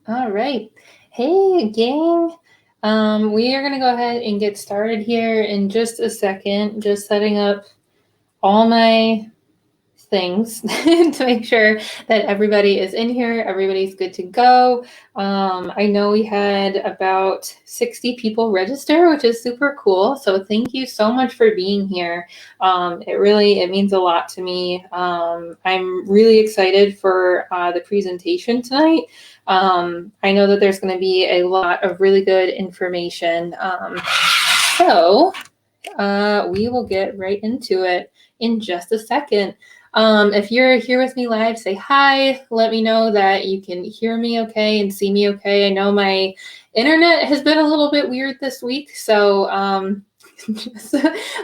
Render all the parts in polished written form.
All right. Hey, gang. We are going to go ahead and get started here in just a second, just setting up all my things to make sure that everybody is in here, everybody's good to go. I know we had about 60 people register, which is super cool. So thank you so much for being here. It means a lot to me. I'm really excited for the presentation tonight. I know that there's going to be a lot of really good information. So we will get right into it in just a second. If you're here with me live, say hi. Let me know that you can hear me okay and see me okay. I know my internet has been a little bit weird this week, so just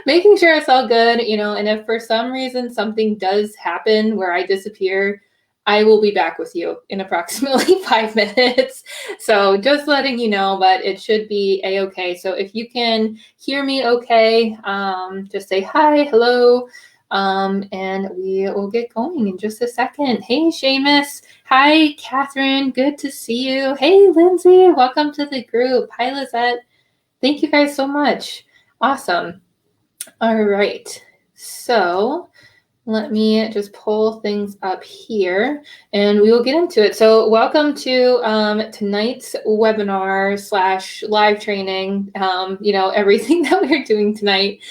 making sure it's all good, and if for some reason something does happen where I disappear, I will be back with you in approximately 5 minutes. So just letting you know, but it should be a-okay. So if you can hear me okay, just say hi, hello, and we will get going in just a second. Hey, Seamus. Hi, Catherine. Good to see you. Hey, Lindsay. Welcome to the group. Hi, Lizette. Thank you guys so much. Awesome. All right. So let me just pull things up here and we will get into it. So welcome to tonight's webinar / live training, everything that we're doing tonight.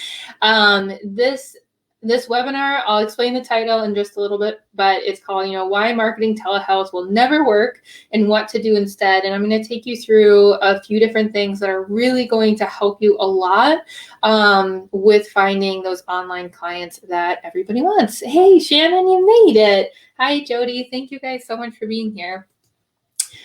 This webinar, I'll explain the title in just a little bit, but it's called, Why Marketing Telehealth Will Never Work and What to Do Instead. And I'm going to take you through a few different things that are really going to help you a lot with finding those online clients that everybody wants. Hey, Shannon, you made it. Hi, Jody. Thank you guys so much for being here.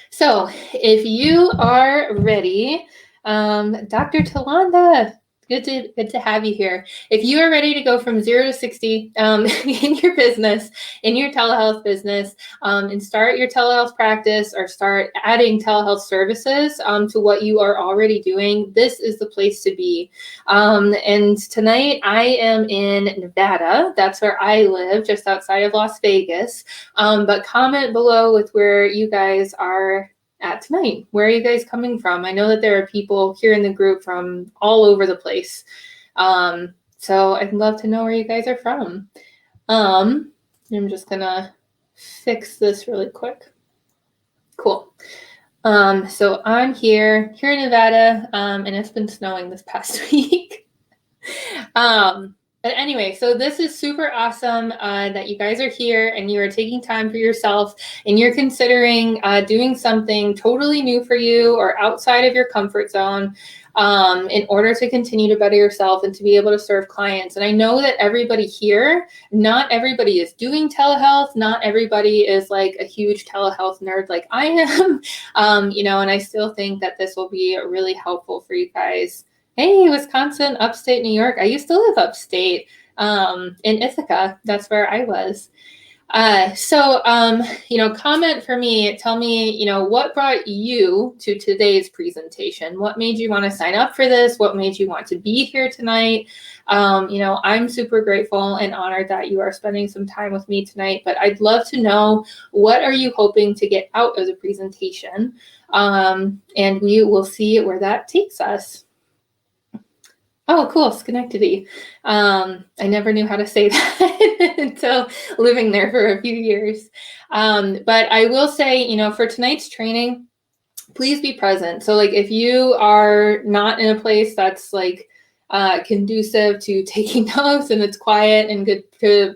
So if you are ready, Dr. Talanda, good to have you here. If you are ready to go from 0 to 60 in your business, in your telehealth business, and start your telehealth practice or start adding telehealth services to what you are already doing, this is the place to be. And tonight I am in Nevada. That's where I live, just outside of Las Vegas. But comment below with where you guys are at tonight. Where are you guys coming from? I know that there are people here in the group from all over the place. So I'd love to know where you guys are from. I'm just gonna fix this really quick. Cool. So I'm here in Nevada, and it's been snowing this past week. But anyway, so this is super awesome that you guys are here and you are taking time for yourself and you're considering doing something totally new for you or outside of your comfort zone in order to continue to better yourself and to be able to serve clients. And I know that everybody here, not everybody is doing telehealth. Not everybody is like a huge telehealth nerd like I am, and I still think that this will be really helpful for you guys. Hey, Wisconsin, upstate New York. I used to live upstate in Ithaca. That's where I was. Comment for me. Tell me, what brought you to today's presentation? What made you want to sign up for this? What made you want to be here tonight? I'm super grateful and honored that you are spending some time with me tonight, but I'd love to know, what are you hoping to get out of the presentation? And we will see where that takes us. Oh, cool, Schenectady. I never knew how to say that until living there for a few years. But I will say, for tonight's training, please be present. So like if you are not in a place that's like conducive to taking notes and it's quiet and good to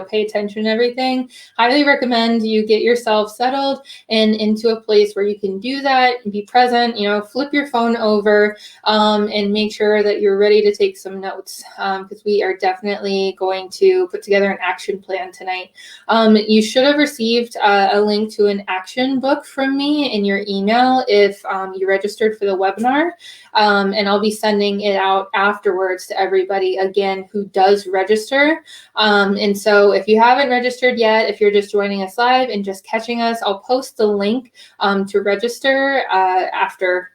pay attention and everything, highly recommend you get yourself settled and into a place where you can do that and be present. Flip your phone over and make sure that you're ready to take some notes, because we are definitely going to put together an action plan tonight. You should have received a link to an action book from me in your email if you registered for the webinar, and I'll be sending it out afterwards to everybody again who does register. And so if you haven't registered yet, if you're just joining us live and just catching us, I'll post the link to register after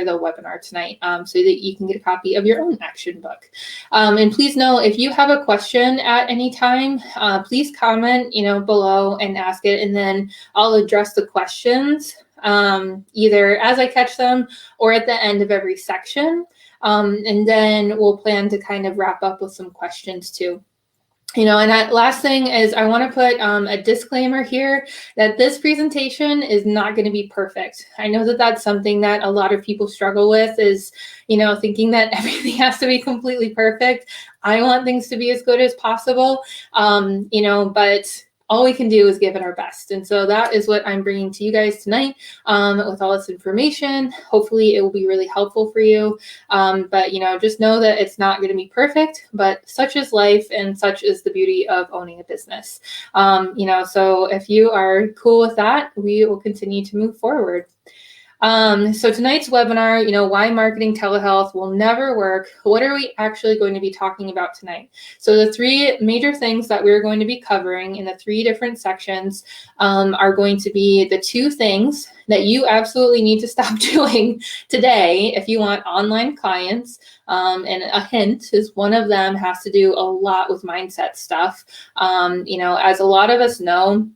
the webinar tonight, so that you can get a copy of your own action book. And please know, if you have a question at any time, please comment below and ask it, and then I'll address the questions either as I catch them or at the end of every section. And then we'll plan to kind of wrap up with some questions too. And that last thing is I want to put a disclaimer here that this presentation is not going to be perfect. I know that that's something that a lot of people struggle with is, thinking that everything has to be completely perfect. I want things to be as good as possible, but all we can do is give it our best. And so that is what I'm bringing to you guys tonight with all this information. Hopefully it will be really helpful for you. But just know that it's not going to be perfect, but such is life and such is the beauty of owning a business. So if you are cool with that, we will continue to move forward. So tonight's webinar, why marketing telehealth will never work. What are we actually going to be talking about tonight? So the three major things that we're going to be covering in the three different sections are going to be the two things that you absolutely need to stop doing today if you want online clients. And a hint is one of them has to do a lot with mindset stuff. As a lot of us know,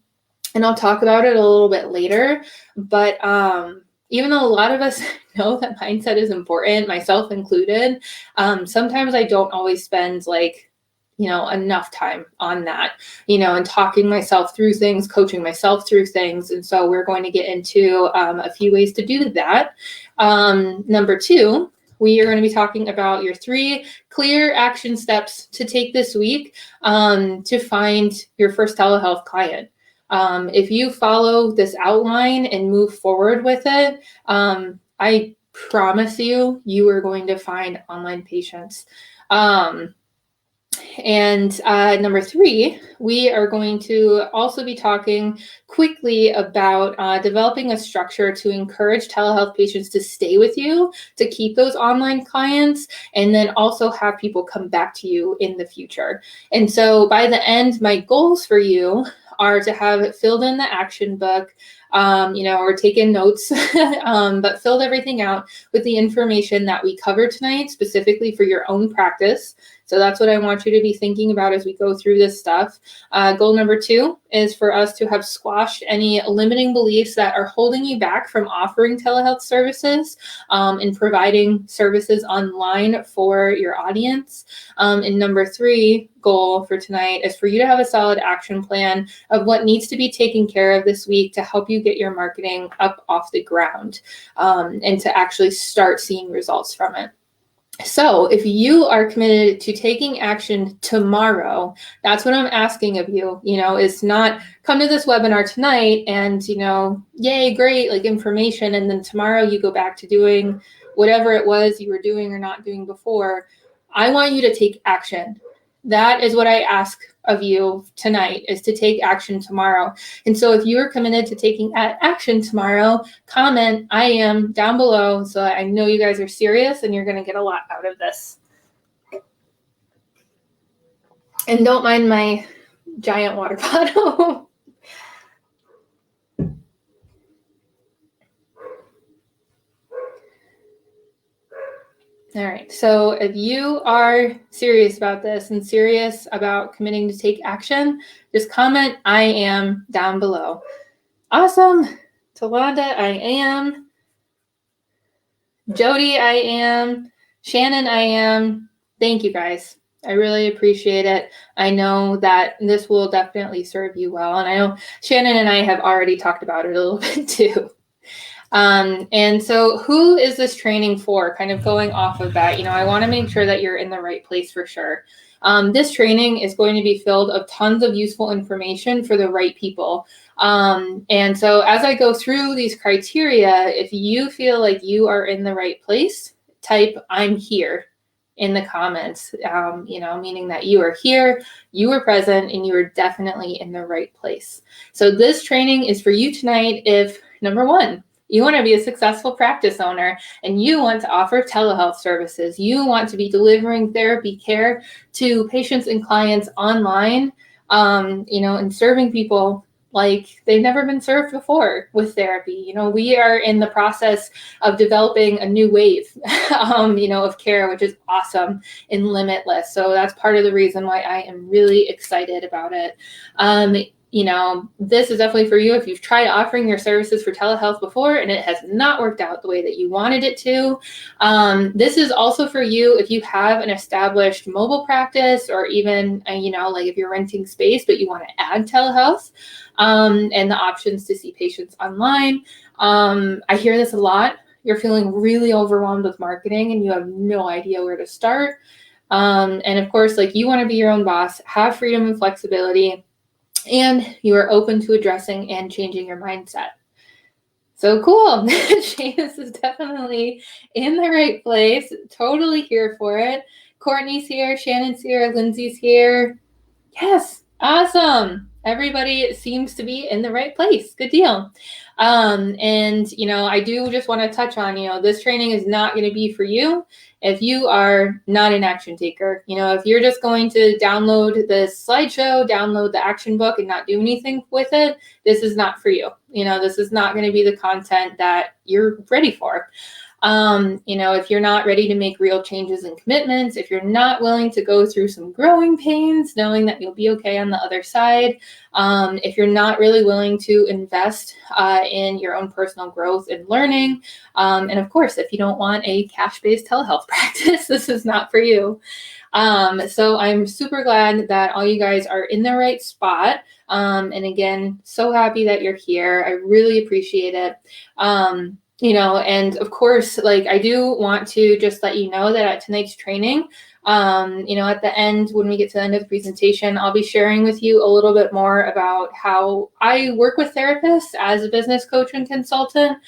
and I'll talk about it a little bit later, but even though a lot of us know that mindset is important, myself included, sometimes I don't always spend enough time on that, and talking myself through things, coaching myself through things. And so we're going to get into a few ways to do that. Number two, we are going to be talking about your 3 clear action steps to take this week to find your first telehealth client. If you follow this outline and move forward with it, I promise you are going to find online patients. And number 3, we are going to also be talking quickly about developing a structure to encourage telehealth patients to stay with you, to keep those online clients, and then also have people come back to you in the future. And so by the end, my goals for you are to have filled in the action book, or taken notes, but filled everything out with the information that we covered tonight, specifically for your own practice. So that's what I want you to be thinking about as we go through this stuff. Goal number 2 is for us to have squashed any limiting beliefs that are holding you back from offering telehealth services and providing services online for your audience. And number 3 goal for tonight is for you to have a solid action plan of what needs to be taken care of this week to help you get your marketing up off the ground and to actually start seeing results from it. So if you are committed to taking action tomorrow, that's what I'm asking of you, is not come to this webinar tonight and, yay, great, information. And then tomorrow you go back to doing whatever it was you were doing or not doing before. I want you to take action. That is what I ask of you tonight, is to take action tomorrow. And so if you are committed to taking action tomorrow, comment "I am" down below so I know you guys are serious and you're going to get a lot out of this. And don't mind my giant water bottle. All right, so if you are serious about this and serious about committing to take action, just comment "I am" down below. Awesome. Tawanda, I am. Jody, I am. Shannon, I am. Thank you guys. I really appreciate it. I know that this will definitely serve you well. And I know Shannon and I have already talked about it a little bit too. And so who is this training for? Kind of going off of that, I want to make sure that you're in the right place for sure. This training is going to be filled of tons of useful information for the right people. And so as I go through these criteria, if you feel like you are in the right place, type "I'm here" in the comments, meaning that you are here, you are present, and you are definitely in the right place. So this training is for you tonight if, number 1, you want to be a successful practice owner and you want to offer telehealth services. You want to be delivering therapy care to patients and clients online, and serving people like they've never been served before with therapy. We are in the process of developing a new wave, of care, which is awesome and limitless. So that's part of the reason why I am really excited about it. this is definitely for you if you've tried offering your services for telehealth before and it has not worked out the way that you wanted it to. This is also for you if you have an established mobile practice, or even, like if you're renting space, but you want to add telehealth and the options to see patients online. I hear this a lot. You're feeling really overwhelmed with marketing and you have no idea where to start. And of course, like, you want to be your own boss, have freedom and flexibility, and you are open to addressing and changing your mindset. So cool. Janice is definitely in the right place. Totally here for it. Courtney's here. Shannon's here. Lindsay's here. Yes. Awesome. Everybody seems to be in the right place. Good deal. And, I do just want to touch on, this training is not going to be for you if you are not an action taker. If you're just going to download the slideshow, download the action book, and not do anything with it, this is not for you. This is not going to be the content that you're ready for. If you're not ready to make real changes and commitments, if you're not willing to go through some growing pains, knowing that you'll be okay on the other side, if you're not really willing to invest in your own personal growth and learning, and of course, if you don't want a cash-based telehealth practice, this is not for you. So I'm super glad that all you guys are in the right spot. And again, so happy that you're here. I really appreciate it. And of course, like, I do want to just let you know that at tonight's training, at the end, when we get to the end of the presentation, I'll be sharing with you a little bit more about how I work with therapists as a business coach and consultant.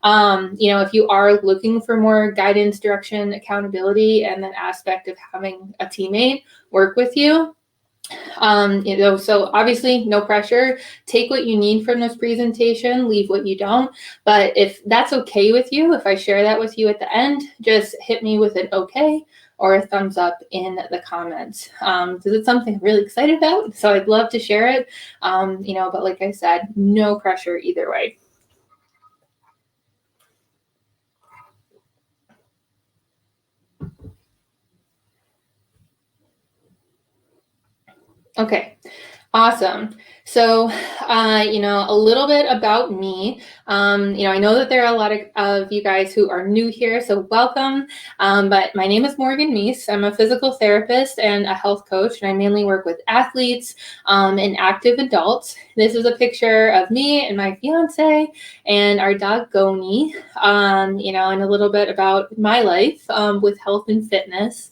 If you are looking for more guidance, direction, accountability, and that aspect of having a teammate work with you, so obviously no pressure. Take what you need from this presentation, leave what you don't. But if that's okay with you, if I share that with you at the end, just hit me with an okay or a thumbs up in the comments. Because it's something I'm really excited about. So I'd love to share it. But like I said, no pressure either way. Okay, awesome. So, a little bit about me. I know that there are a lot of you guys who are new here, so welcome. But my name is Morgan Meese. I'm a physical therapist and a health coach, and I mainly work with athletes and active adults. This is a picture of me and my fiance and our dog Goni, and a little bit about my life with health and fitness.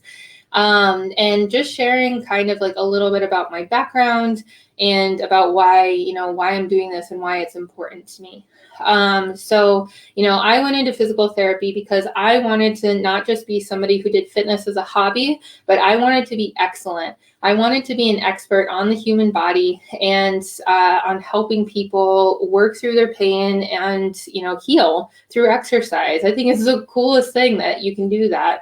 And just sharing kind of like a little bit about my background and about why I'm doing this and why it's important to me. I went into physical therapy because I wanted to not just be somebody who did fitness as a hobby, but I wanted to be excellent. I wanted to be an expert on the human body and on helping people work through their pain and, heal through exercise. I think it's the coolest thing that you can do that.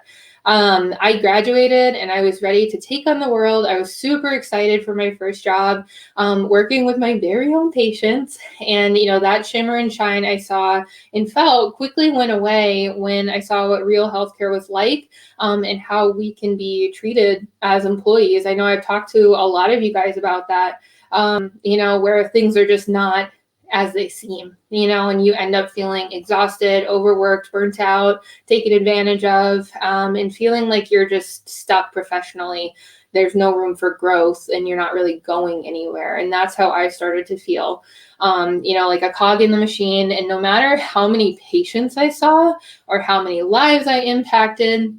I graduated and I was ready to take on the world. I was super excited for my first job, working with my very own patients. And, that shimmer and shine I saw and felt quickly went away when I saw what real healthcare was like, and how we can be treated as employees. I know I've talked to a lot of you guys about that, where things are just not as they seem, and you end up feeling exhausted, overworked, burnt out, taken advantage of, and feeling like you're just stuck professionally. There's no room for growth and you're not really going anywhere. And that's how I started to feel, like a cog in the machine. And no matter how many patients I saw or how many lives I impacted,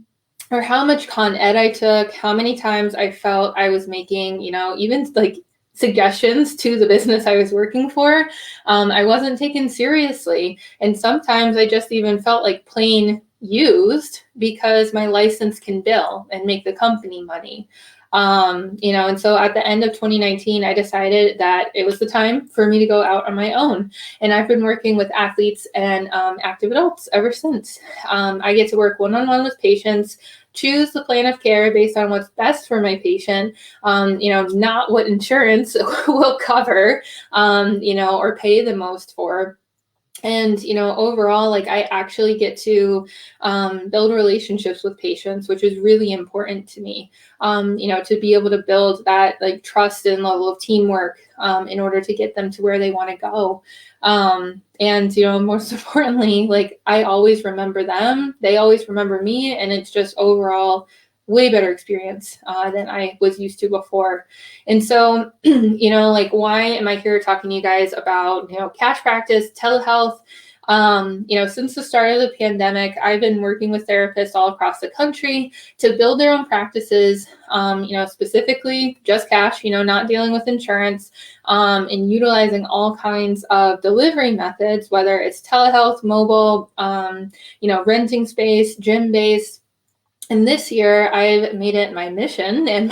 or how much con ed I took, how many times I felt I was making, even like suggestions to the business I was working for, I wasn't taken seriously. And sometimes I just even felt like plain used because my license can bill and make the company money. And so at the end of 2019, I decided that it was the time for me to go out on my own. And I've been working with athletes and active adults ever since. I get to work one-on-one with patients, choose the plan of care based on what's best for my patient, not what insurance will cover, or pay the most for. And, overall, like I actually get to build relationships with patients, which is really important to me, to be able to build that like trust and level of teamwork in order to get them to where they want to go. And, most importantly, like I always remember them, they always remember me, and it's just overall way better experience than I was used to before. And so, like, why am I here talking to you guys about, cash practice, telehealth? Since the start of the pandemic, I've been working with therapists all across the country to build their own practices, specifically just cash, not dealing with insurance, and utilizing all kinds of delivery methods, whether it's telehealth, mobile, renting space, gym-based. And this year, I've made it my mission and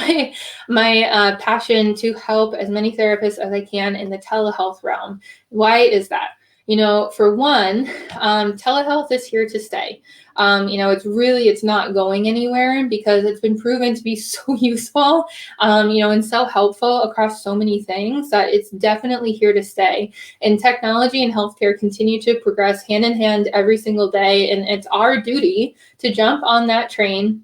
my passion to help as many therapists as I can in the telehealth realm. Why is that? For one, telehealth is here to stay. It's not going anywhere because it's been proven to be so useful, and so helpful across so many things that it's definitely here to stay. And technology and healthcare continue to progress hand in hand every single day. And it's our duty to jump on that train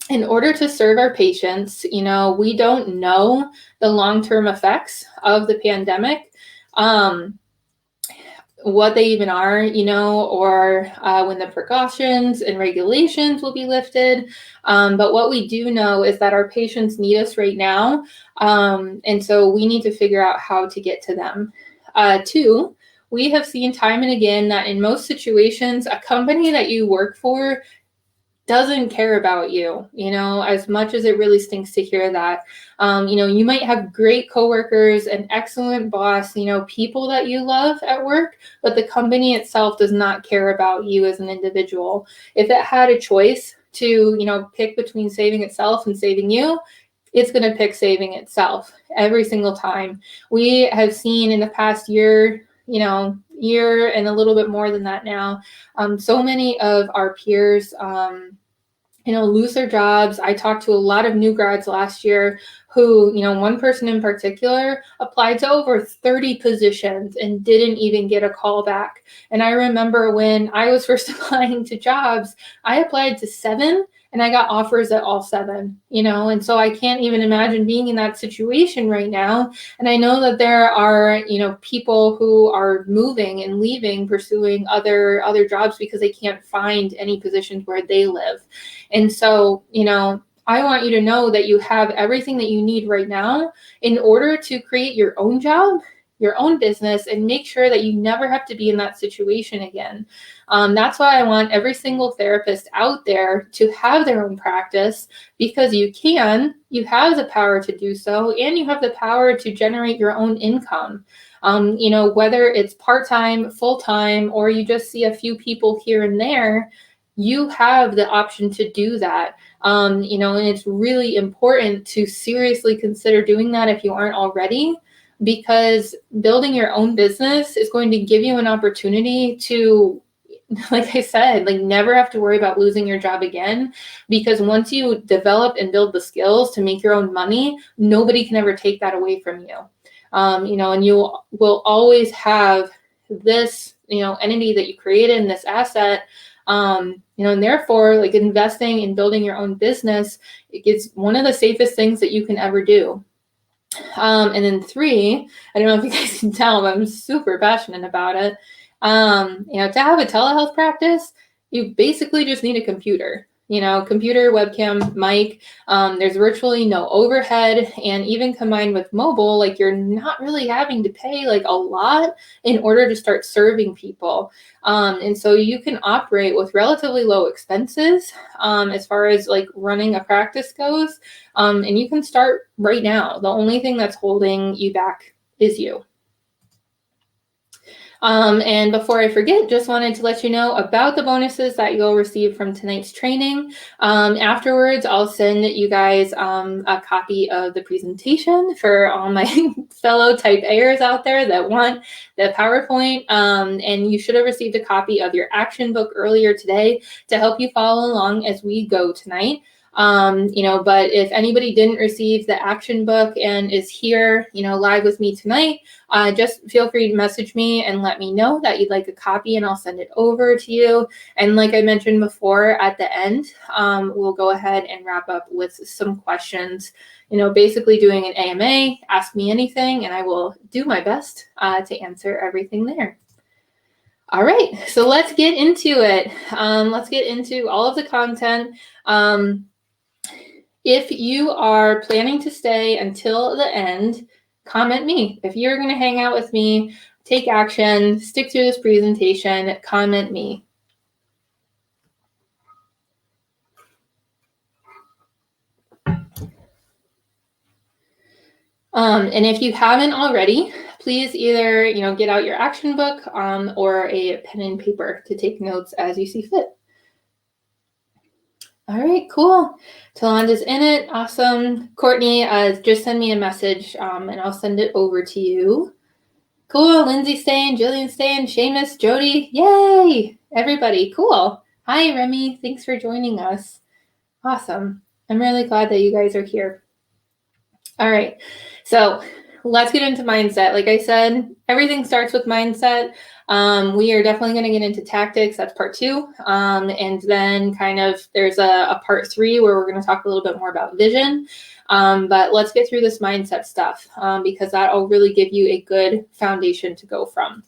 in order to serve our patients. We don't know the long-term effects of the pandemic. What they even are, or when the precautions and regulations will be lifted. But what we do know is that our patients need us right now. And so we need to figure out how to get to them. Two, we have seen time and again that in most situations, a company that you work for doesn't care about you, as much as it really stinks to hear that. You might have great coworkers, an excellent boss, people that you love at work, but the company itself does not care about you as an individual. If it had a choice to, pick between saving itself and saving you, it's going to pick saving itself every single time. We have seen in the past year and a little bit more than that now, so many of our peers, lose their jobs. I talked to a lot of new grads last year who, one person in particular applied to over 30 positions and didn't even get a call back. And I remember when I was first applying to jobs, I applied to 7 and I got offers at all 7, and so I can't even imagine being in that situation right now. And I know that there are, people who are moving and leaving, pursuing other jobs because they can't find any positions where they live. And so, I want you to know that you have everything that you need right now in order to create your own job, your own business, and make sure that you never have to be in that situation again. That's why I want every single therapist out there to have their own practice, because you have the power to do so, and you have the power to generate your own income. Whether it's part-time, full-time, or you just see a few people here and there, you have the option to do that. And it's really important to seriously consider doing that if you aren't already, because building your own business is going to give you an opportunity to, like I said, like never have to worry about losing your job again, because once you develop and build the skills to make your own money, nobody can ever take that away from you. And you will always have this, entity that you created and this asset. And therefore, like investing in building your own business is one of the safest things that you can ever do. And then 3, I don't know if you guys can tell, but I'm super passionate about it. To have a telehealth practice, you basically just need a computer. Computer, webcam, mic. There's virtually no overhead, and even combined with mobile, like you're not really having to pay like a lot in order to start serving people. And so you can operate with relatively low expenses as far as like running a practice goes. And you can start right now. The only thing that's holding you back is you. And before I forget, just wanted to let you know about the bonuses that you'll receive from tonight's training. Afterwards, I'll send you guys a copy of the presentation for all my fellow type A'ers out there that want the PowerPoint. And you should have received a copy of your action book earlier today to help you follow along as we go tonight. But if anybody didn't receive the action book and is here, live with me tonight, just feel free to message me and let me know that you'd like a copy, and I'll send it over to you. And like I mentioned before, at the end, we'll go ahead and wrap up with some questions, basically doing an AMA, ask me anything, and I will do my best to answer everything there. All right, so let's get into it. Let's get into all of the content. If you are planning to stay until the end, comment me. If you're going to hang out with me, take action, stick through this presentation, comment me. And if you haven't already, please either get out your action book or a pen and paper to take notes as you see fit. All right, cool. Talanda's in it. Awesome. Courtney, just send me a message and I'll send it over to you. Cool. Lindsay staying, Jillian staying, Seamus, Jody. Yay. Everybody. Cool. Hi, Remy. Thanks for joining us. Awesome. I'm really glad that you guys are here. All right. So let's get into mindset. Like I said, everything starts with mindset. We are definitely going to get into tactics. That's part 2. And then there's a part 3 where we're going to talk a little bit more about vision. But let's get through this mindset stuff because that'll really give you a good foundation to go from.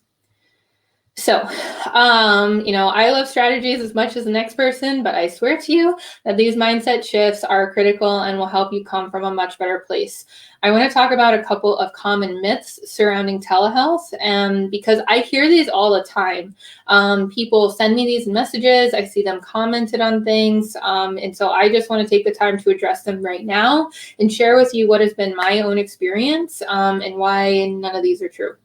So, I love strategies as much as the next person, but I swear to you that these mindset shifts are critical and will help you come from a much better place. I want to talk about a couple of common myths surrounding telehealth, and because I hear these all the time. People send me these messages, I see them commented on things, and so I just want to take the time to address them right now and share with you what has been my own experience and why none of these are true.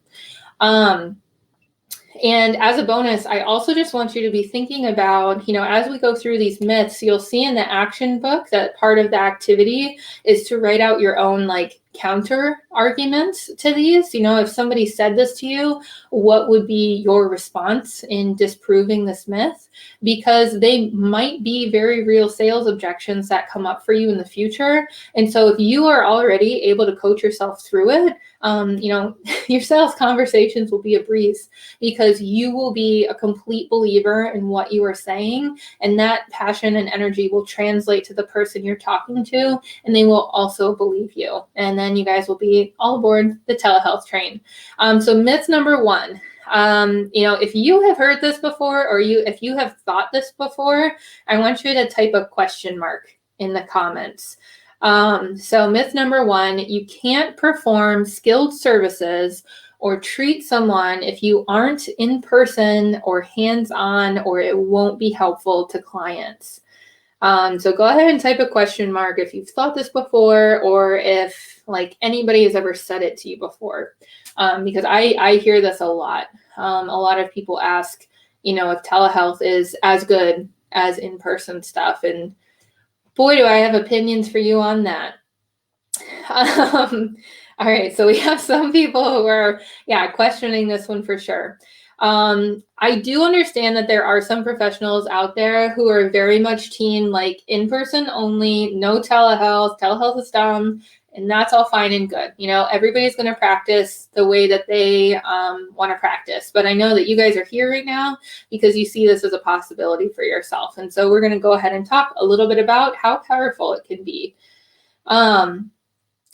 And as a bonus, I also just want you to be thinking about, as we go through these myths, you'll see in the action book that part of the activity is to write out your own counter arguments to these. If somebody said this to you, what would be your response in disproving this myth? Because they might be very real sales objections that come up for you in the future. And so if you are already able to coach yourself through it, your sales conversations will be a breeze because you will be a complete believer in what you are saying, and that passion and energy will translate to the person you're talking to, and they will also believe you. And then you guys will be all aboard the telehealth train. So myth number 1, if you have heard this before, or if you have thought this before, I want you to type a question mark in the comments. So myth number 1, you can't perform skilled services or treat someone if you aren't in person or hands-on, or it won't be helpful to clients. So go ahead and type a question mark if you've thought this before, or if anybody has ever said it to you before, because I hear this a lot. A lot of people ask, if telehealth is as good as in-person stuff, and boy, do I have opinions for you on that. All right, so we have some people who are, questioning this one for sure. I do understand that there are some professionals out there who are very much team in-person only, no telehealth. Telehealth is dumb, and that's all fine and good. Everybody's going to practice the way that they want to practice. But I know that you guys are here right now because you see this as a possibility for yourself. And so we're going to go ahead and talk a little bit about how powerful it can be.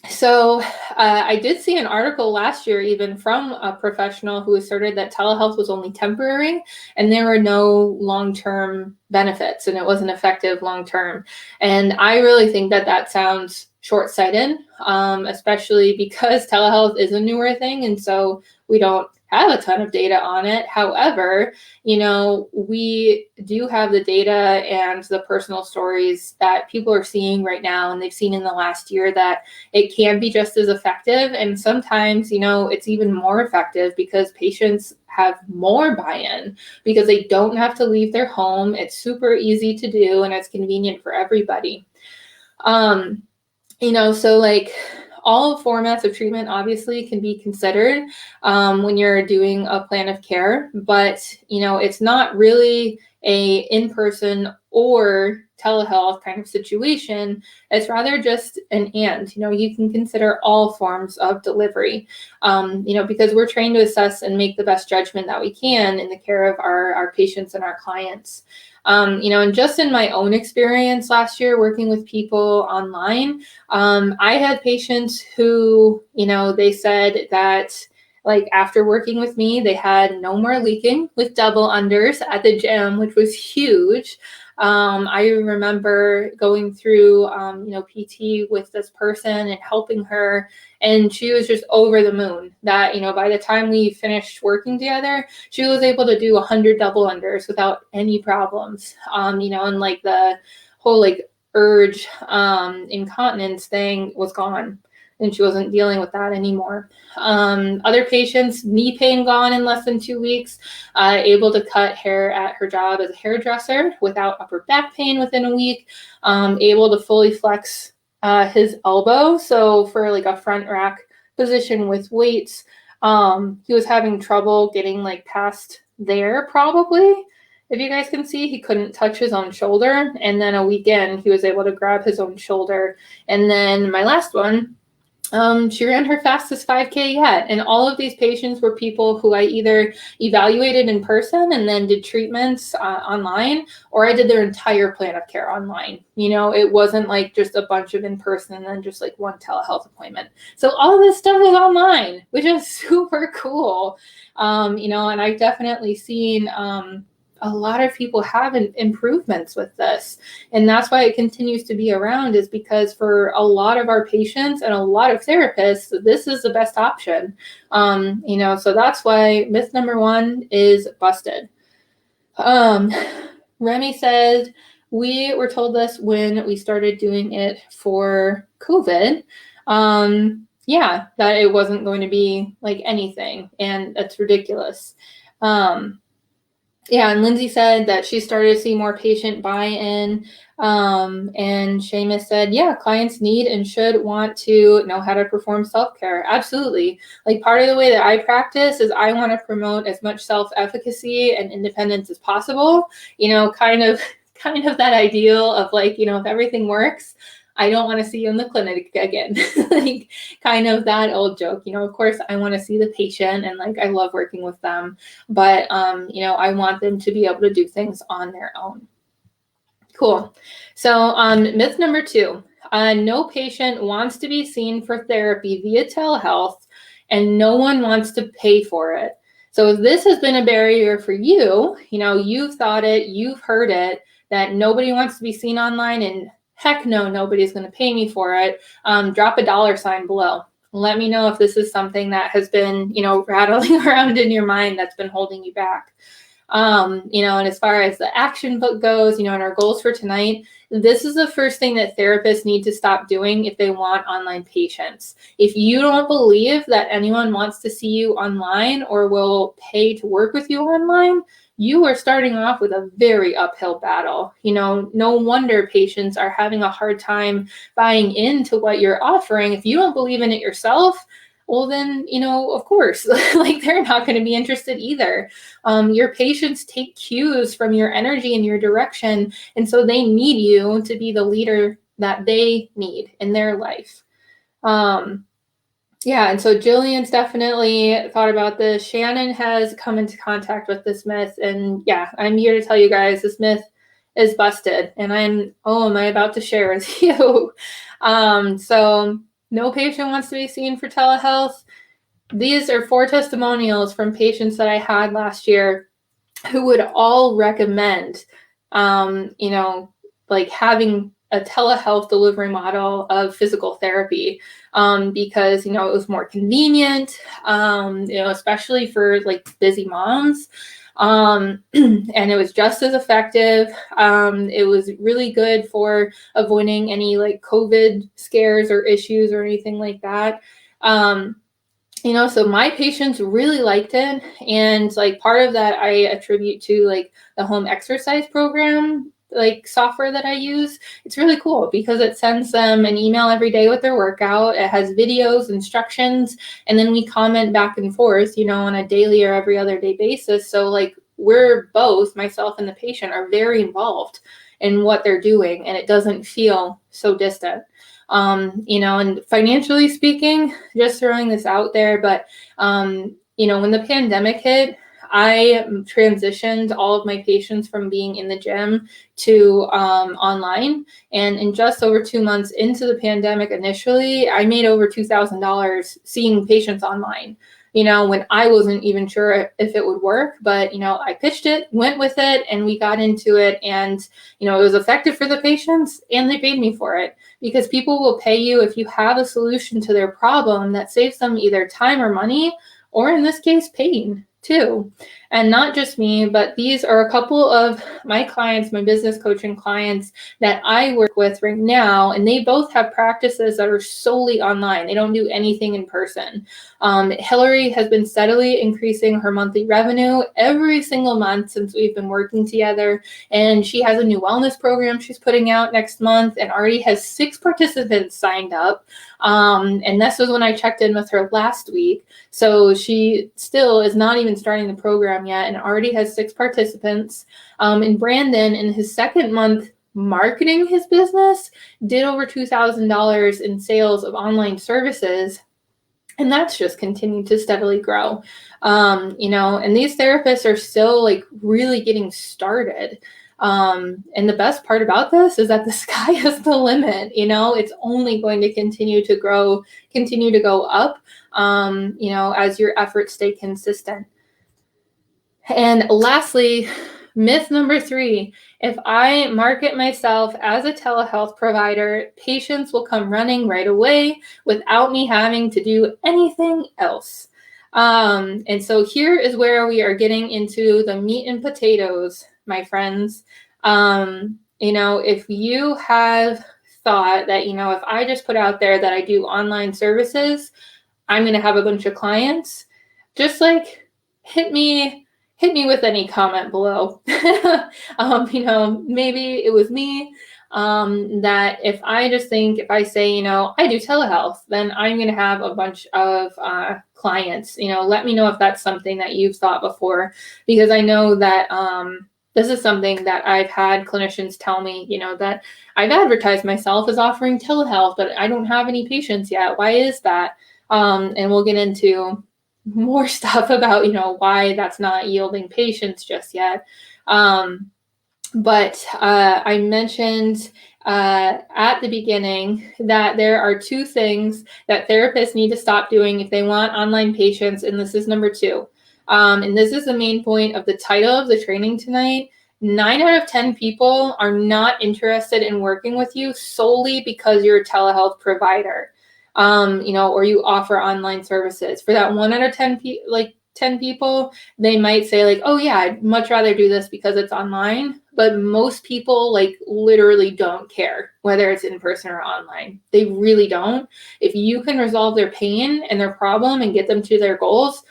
So I did see an article last year even from a professional who asserted that telehealth was only temporary and there were no long-term benefits and it wasn't effective long-term. And I really think that that sounds short-sighted, especially because telehealth is a newer thing. And so we don't have a ton of data on it. However, we do have the data and the personal stories that people are seeing right now, and they've seen in the last year that it can be just as effective. And sometimes, it's even more effective because patients have more buy-in because they don't have to leave their home. It's super easy to do and it's convenient for everybody. So all formats of treatment obviously can be considered when you're doing a plan of care, but it's not really a in-person or telehealth kind of situation. It's rather just an and. You can consider all forms of delivery, because we're trained to assess and make the best judgment that we can in the care of our patients and our clients. And just in my own experience last year working with people online, I had patients who, they said that like after working with me, they had no more leaking with double unders at the gym, which was huge. I remember going through, PT with this person and helping her, and she was just over the moon that, by the time we finished working together, she was able to do 100 double unders without any problems. And like the whole like urge, incontinence thing was gone, and she wasn't dealing with that anymore. Other patients, knee pain gone in less than 2 weeks, able to cut hair at her job as a hairdresser without upper back pain within a week, able to fully flex his elbow. So for like a front rack position with weights, he was having trouble getting like past there probably. If you guys can see, he couldn't touch his own shoulder. And then a week in, he was able to grab his own shoulder. And then my last one, she ran her fastest 5K yet. And all of these patients were people who I either evaluated in person and then did treatments online, or I did their entire plan of care online. It wasn't like just a bunch of in person and then just like one telehealth appointment. So all of this stuff is online, which is super cool. And I've definitely seen a lot of people have improvements with this. And that's why it continues to be around, is because for a lot of our patients and a lot of therapists, this is the best option. So that's why myth number 1 is busted. Remy says, we were told this when we started doing it for COVID. That it wasn't going to be like anything, and that's ridiculous. And Lindsay said that she started to see more patient buy-in. And Seamus said, clients need and should want to know how to perform self-care. Absolutely. Like part of the way that I practice is I want to promote as much self-efficacy and independence as possible. Kind of that ideal of like, if everything works, I don't want to see you in the clinic again. Like kind of that old joke, of course I want to see the patient and like I love working with them, but I want them to be able to do things on their own. Cool. So myth number 2, no patient wants to be seen for therapy via telehealth and no one wants to pay for it. So if this has been a barrier for you, you've thought it, you've heard it, that nobody wants to be seen online and heck no, nobody's going to pay me for it, drop a $ below. Let me know if this is something that has been, rattling around in your mind that's been holding you back. And as far as the action book goes, and our goals for tonight, this is the first thing that therapists need to stop doing if they want online patients. If you don't believe that anyone wants to see you online or will pay to work with you online, you are starting off with a very uphill battle. No wonder patients are having a hard time buying into what you're offering. If you don't believe in it yourself, well then, of course, like they're not going to be interested either. Your patients take cues from your energy and your direction, and so they need you to be the leader that they need in their life. And so Jillian's definitely thought about this. Shannon has come into contact with this myth, and I'm here to tell you guys this myth is busted, and am I about to share with you. So no patient wants to be seen for telehealth. These are 4 testimonials from patients that I had last year who would all recommend, like having a telehealth delivery model of physical therapy, because, it was more convenient, especially for like busy moms. And it was just as effective. It was really good for avoiding any like COVID scares or issues or anything like that. So my patients really liked it. And like part of that I attribute to like the home exercise program, like software that I use. It's really cool because it sends them an email every day with their workout. It has videos, instructions, and then we comment back and forth, on a daily or every other day basis. So like we're both, myself and the patient, are very involved. in what they're doing, and it doesn't feel so distant. And financially speaking, just throwing this out there, but when the pandemic hit, I transitioned all of my patients from being in the gym to online. And in just over 2 months into the pandemic, initially, I made over $2,000 seeing patients online, when I wasn't even sure if it would work. But, I pitched it, went with it, and we got into it. And, it was effective for the patients, and they paid me for it, because people will pay you if you have a solution to their problem that saves them either time or money, or in this case, pain too. And not just me, but these are a couple of my clients, my business coaching clients that I work with right now, and they both have practices that are solely online. They don't do anything in person. Hillary has been steadily increasing her monthly revenue every single month since we've been working together, and she has a new wellness program she's putting out next month and already has 6 participants signed up. And this was when I checked in with her last week. So she still is not even starting the program yet and already has 6 participants. And Brandon, in his second month marketing his business, did over $2,000 in sales of online services. And that's just continued to steadily grow. And these therapists are still like really getting started. And the best part about this is that the sky is the limit. It's only going to continue to grow, continue to go up, as your efforts stay consistent. And lastly, myth number 3, if I market myself as a telehealth provider, patients will come running right away without me having to do anything else. And so here is where we are getting into the meat and potatoes, my friends. If you have thought that, if I just put out there that I do online services, I'm going to have a bunch of clients, just like hit me with any comment below. Maybe it was me, that if I say, I do telehealth, then I'm going to have a bunch of clients. Let me know if that's something that you've thought before, because I know that this is something that I've had clinicians tell me, that I've advertised myself as offering telehealth, but I don't have any patients yet. Why is that? And we'll get into more stuff about, why that's not yielding patients just yet. But I mentioned at the beginning that there are 2 things that therapists need to stop doing if they want online patients, and this is number 2. And this is the main point of the title of the training tonight. 9 out of 10 people are not interested in working with you solely because you're a telehealth provider, or you offer online services. For that 1 out of 10 people, they might say like, oh yeah, I'd much rather do this because it's online. But most people literally don't care whether it's in person or online. They really don't. If you can resolve their pain and their problem and get them to their goals,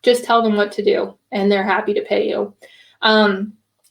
just tell them what to do and they're happy to pay you.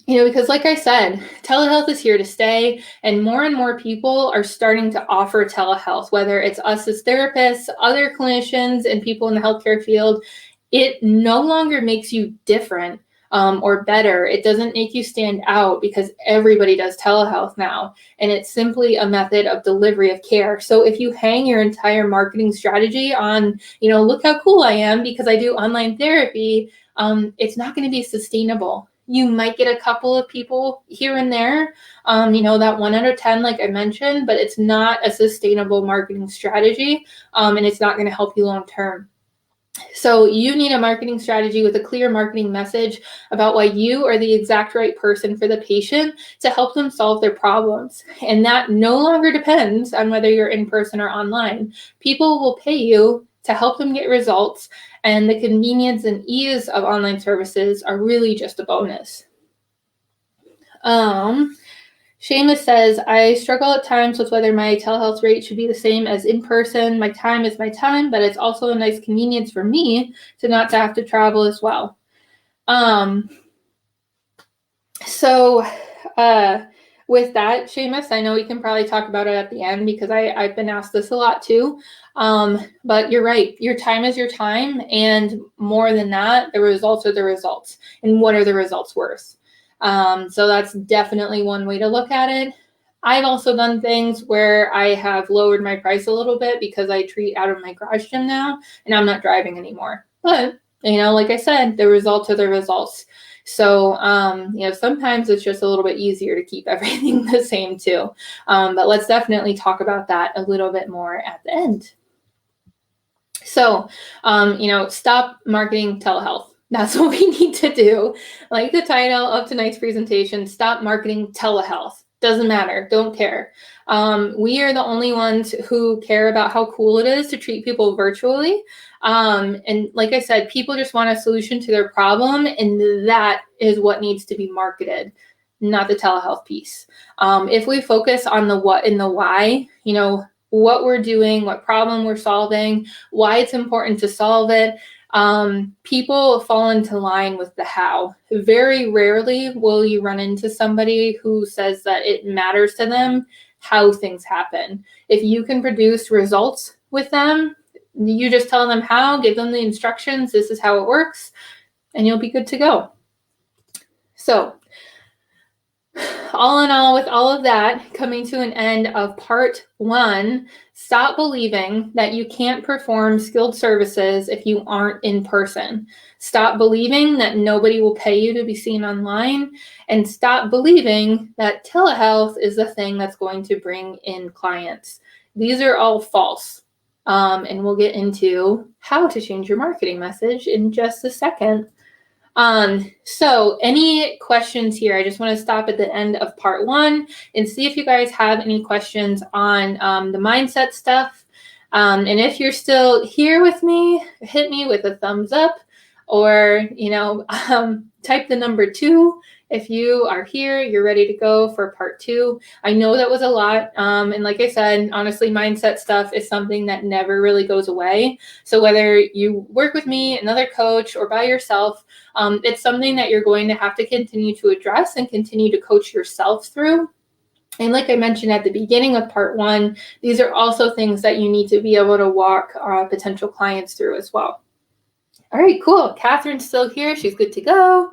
Because like I said, telehealth is here to stay, and more people are starting to offer telehealth, whether it's us as therapists, other clinicians, and people in the healthcare field. It no longer makes you different or better. It doesn't make you stand out because everybody does telehealth now, and it's simply a method of delivery of care. So if you hang your entire marketing strategy on, look how cool I am because I do online therapy, it's not going to be sustainable. You might get a couple of people here and there, that 1 out of 10, like I mentioned, but it's not a sustainable marketing strategy, and it's not going to help you long term. So you need a marketing strategy with a clear marketing message about why you are the exact right person for the patient to help them solve their problems. And that no longer depends on whether you're in person or online. People will pay you to help them get results, and the convenience and ease of online services are really just a bonus. Seamus says, I struggle at times with whether my telehealth rate should be the same as in person. My time is my time, but it's also a nice convenience for me to not have to travel as well. With that, Seamus, I know we can probably talk about it at the end because I've been asked this a lot too. But you're right. Your time is your time. And more than that, the results are the results. And what are the results worth? So that's definitely one way to look at it. I've also done things where I have lowered my price a little bit because I treat out of my garage gym now and I'm not driving anymore. But, like I said, the results are the results. So, sometimes it's just a little bit easier to keep everything the same too. But let's definitely talk about that a little bit more at the end. So, stop marketing telehealth. That's what we need to do. Like the title of tonight's presentation, stop marketing telehealth. Doesn't matter. Don't care. We are the only ones who care about how cool it is to treat people virtually. And like I said, people just want a solution to their problem, and that is what needs to be marketed, not the telehealth piece. If we focus on the what and the why, what we're doing, what problem we're solving, why it's important to solve it, people fall into line with the how. Very rarely will you run into somebody who says that it matters to them how things happen. If you can produce results with them, you just tell them how, give them the instructions, this is how it works, and you'll be good to go. So, all in all, with all of that, coming to an end of part 1, stop believing that you can't perform skilled services if you aren't in person. Stop believing that nobody will pay you to be seen online, and stop believing that telehealth is the thing that's going to bring in clients. These are all false. And we'll get into how to change your marketing message in just a second. So any questions here? I just want to stop at the end of part 1 and see if you guys have any questions on the mindset stuff. And if you're still here with me, hit me with a thumbs up, or, type the number 2. If you are here, you're ready to go for part 2. I know that was a lot. And like I said, honestly, mindset stuff is something that never really goes away. So whether you work with me, another coach, or by yourself, it's something that you're going to have to continue to address and continue to coach yourself through. And like I mentioned at the beginning of part 1, these are also things that you need to be able to walk potential clients through as well. All right, cool. Catherine's still here. She's good to go.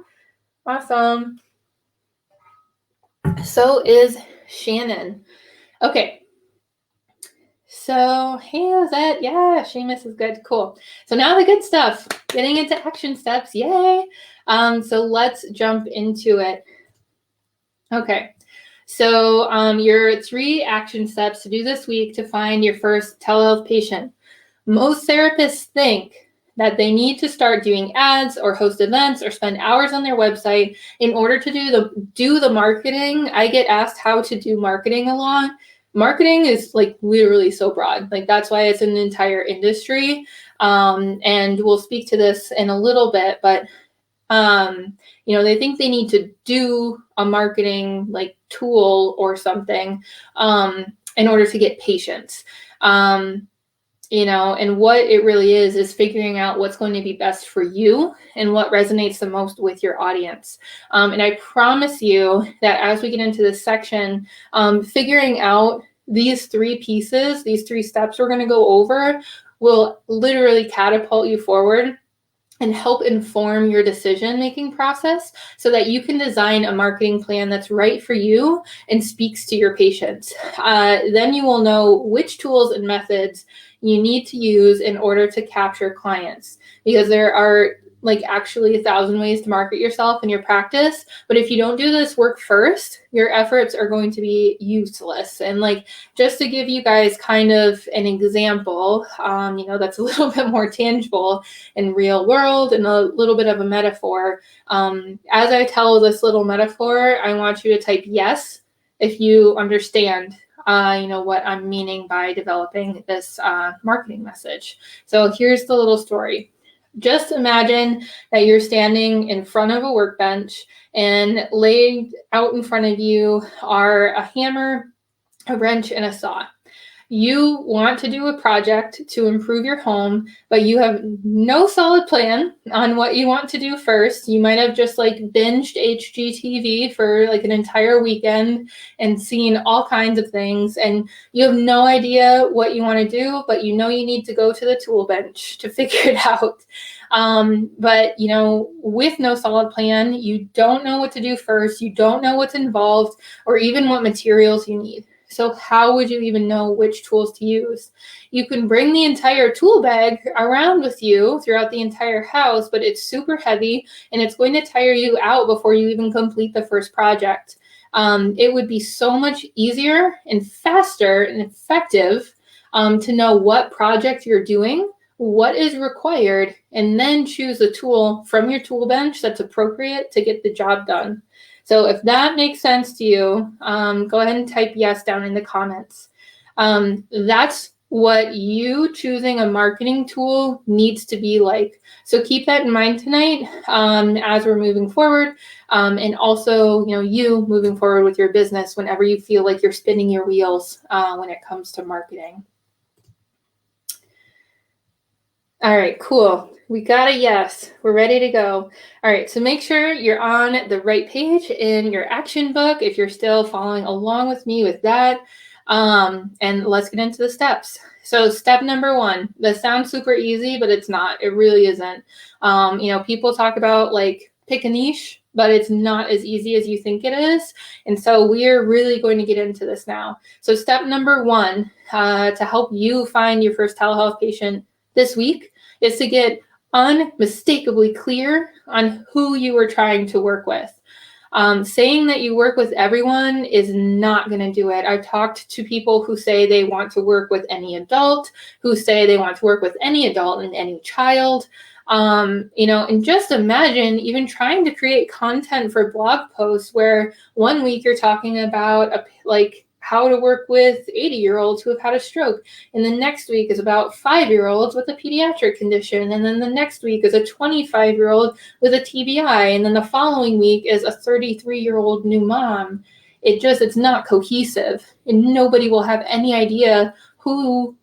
Awesome. So is Shannon. Okay. So, hey, Lizette. Yeah, Seamus is good. Cool. So now the good stuff. Getting into action steps. Yay. So let's jump into it. Okay. So your 3 action steps to do this week to find your first telehealth patient. Most therapists think that they need to start doing ads or host events or spend hours on their website in order to do the marketing. I get asked how to do marketing a lot. Marketing is like literally so broad. Like that's why it's an entire industry. And we'll speak to this in a little bit, but they think they need to do a marketing like tool or something in order to get patients. And what it really is figuring out what's going to be best for you and what resonates the most with your audience. And I promise you that as we get into this section, figuring out these 3 pieces, these 3 steps we're going to go over will literally catapult you forward and help inform your decision-making process so that you can design a marketing plan that's right for you and speaks to your patients. Then you will know which tools and methods you need to use in order to capture clients, because there are like actually 1,000 ways to market yourself in your practice. But if you don't do this work first, your efforts are going to be useless. And like, just to give you guys kind of an example, that's a little bit more tangible in real world and a little bit of a metaphor. As I tell this little metaphor, I want you to type yes if you understand what I'm meaning by developing this marketing message. So here's the little story. Just imagine that you're standing in front of a workbench and laid out in front of you are a hammer, a wrench, and a saw. you want to do a project to improve your home, but you have no solid plan on what you want to do first. You might have just like binged HGTV for like an entire weekend and seen all kinds of things, and you have no idea what you want to do, but you know you need to go to the tool bench to figure it out. But with no solid plan, you don't know what to do first. You don't know what's involved or even what materials you need. So how would you even know which tools to use? You can bring the entire tool bag around with you throughout the entire house, but it's super heavy and it's going to tire you out before you even complete the first project. It would be so much easier and faster and effective to know what project you're doing, what is required, and then choose a tool from your tool bench that's appropriate to get the job done. So if that makes sense to you, go ahead and type yes down in the comments. That's what you choosing a marketing tool needs to be like. So keep that in mind tonight as we're moving forward, and also you moving forward with your business whenever you feel like you're spinning your wheels when it comes to marketing. All right, cool. We got a yes. We're ready to go. All right, so make sure you're on the right page in your action book if you're still following along with me with that. And let's get into the steps. So step number 1, this sounds super easy, but it's not. It really isn't. People talk about like pick a niche, but it's not as easy as you think it is. And so we're really going to get into this now. So step number 1 to help you find your first telehealth patient this week is to get unmistakably clear on who you are trying to work with. Saying that you work with everyone is not going to do it. I've talked to people who say they want to work with any adult, who say they want to work with any adult and any child. And just imagine even trying to create content for blog posts where one week you're talking about how to work with 80-year-olds who have had a stroke. And the next week is about 5-year-olds with a pediatric condition. And then the next week is a 25-year-old with a TBI. And then the following week is a 33-year-old new mom. It's not cohesive. And nobody will have any idea who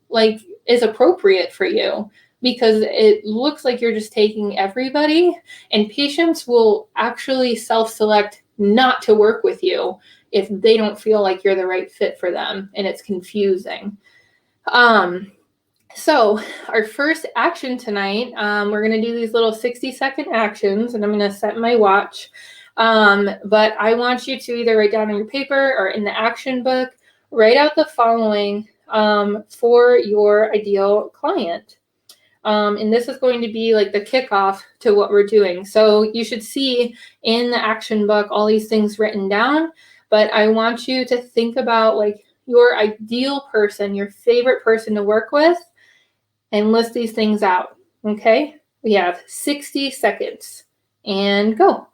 is appropriate for you, because it looks like you're just taking everybody, and patients will actually self-select not to work with you if they don't feel like you're the right fit for them, and it's confusing. So our first action tonight, we're going to do these little 60-second actions, and I'm going to set my watch. But I want you to either write down on your paper or in the action book, write out the following for your ideal client. And this is going to be like the kickoff to what we're doing. So you should see in the action book all these things written down, but I want you to think about your ideal person, your favorite person to work with, and list these things out. Okay? We have 60 seconds and go.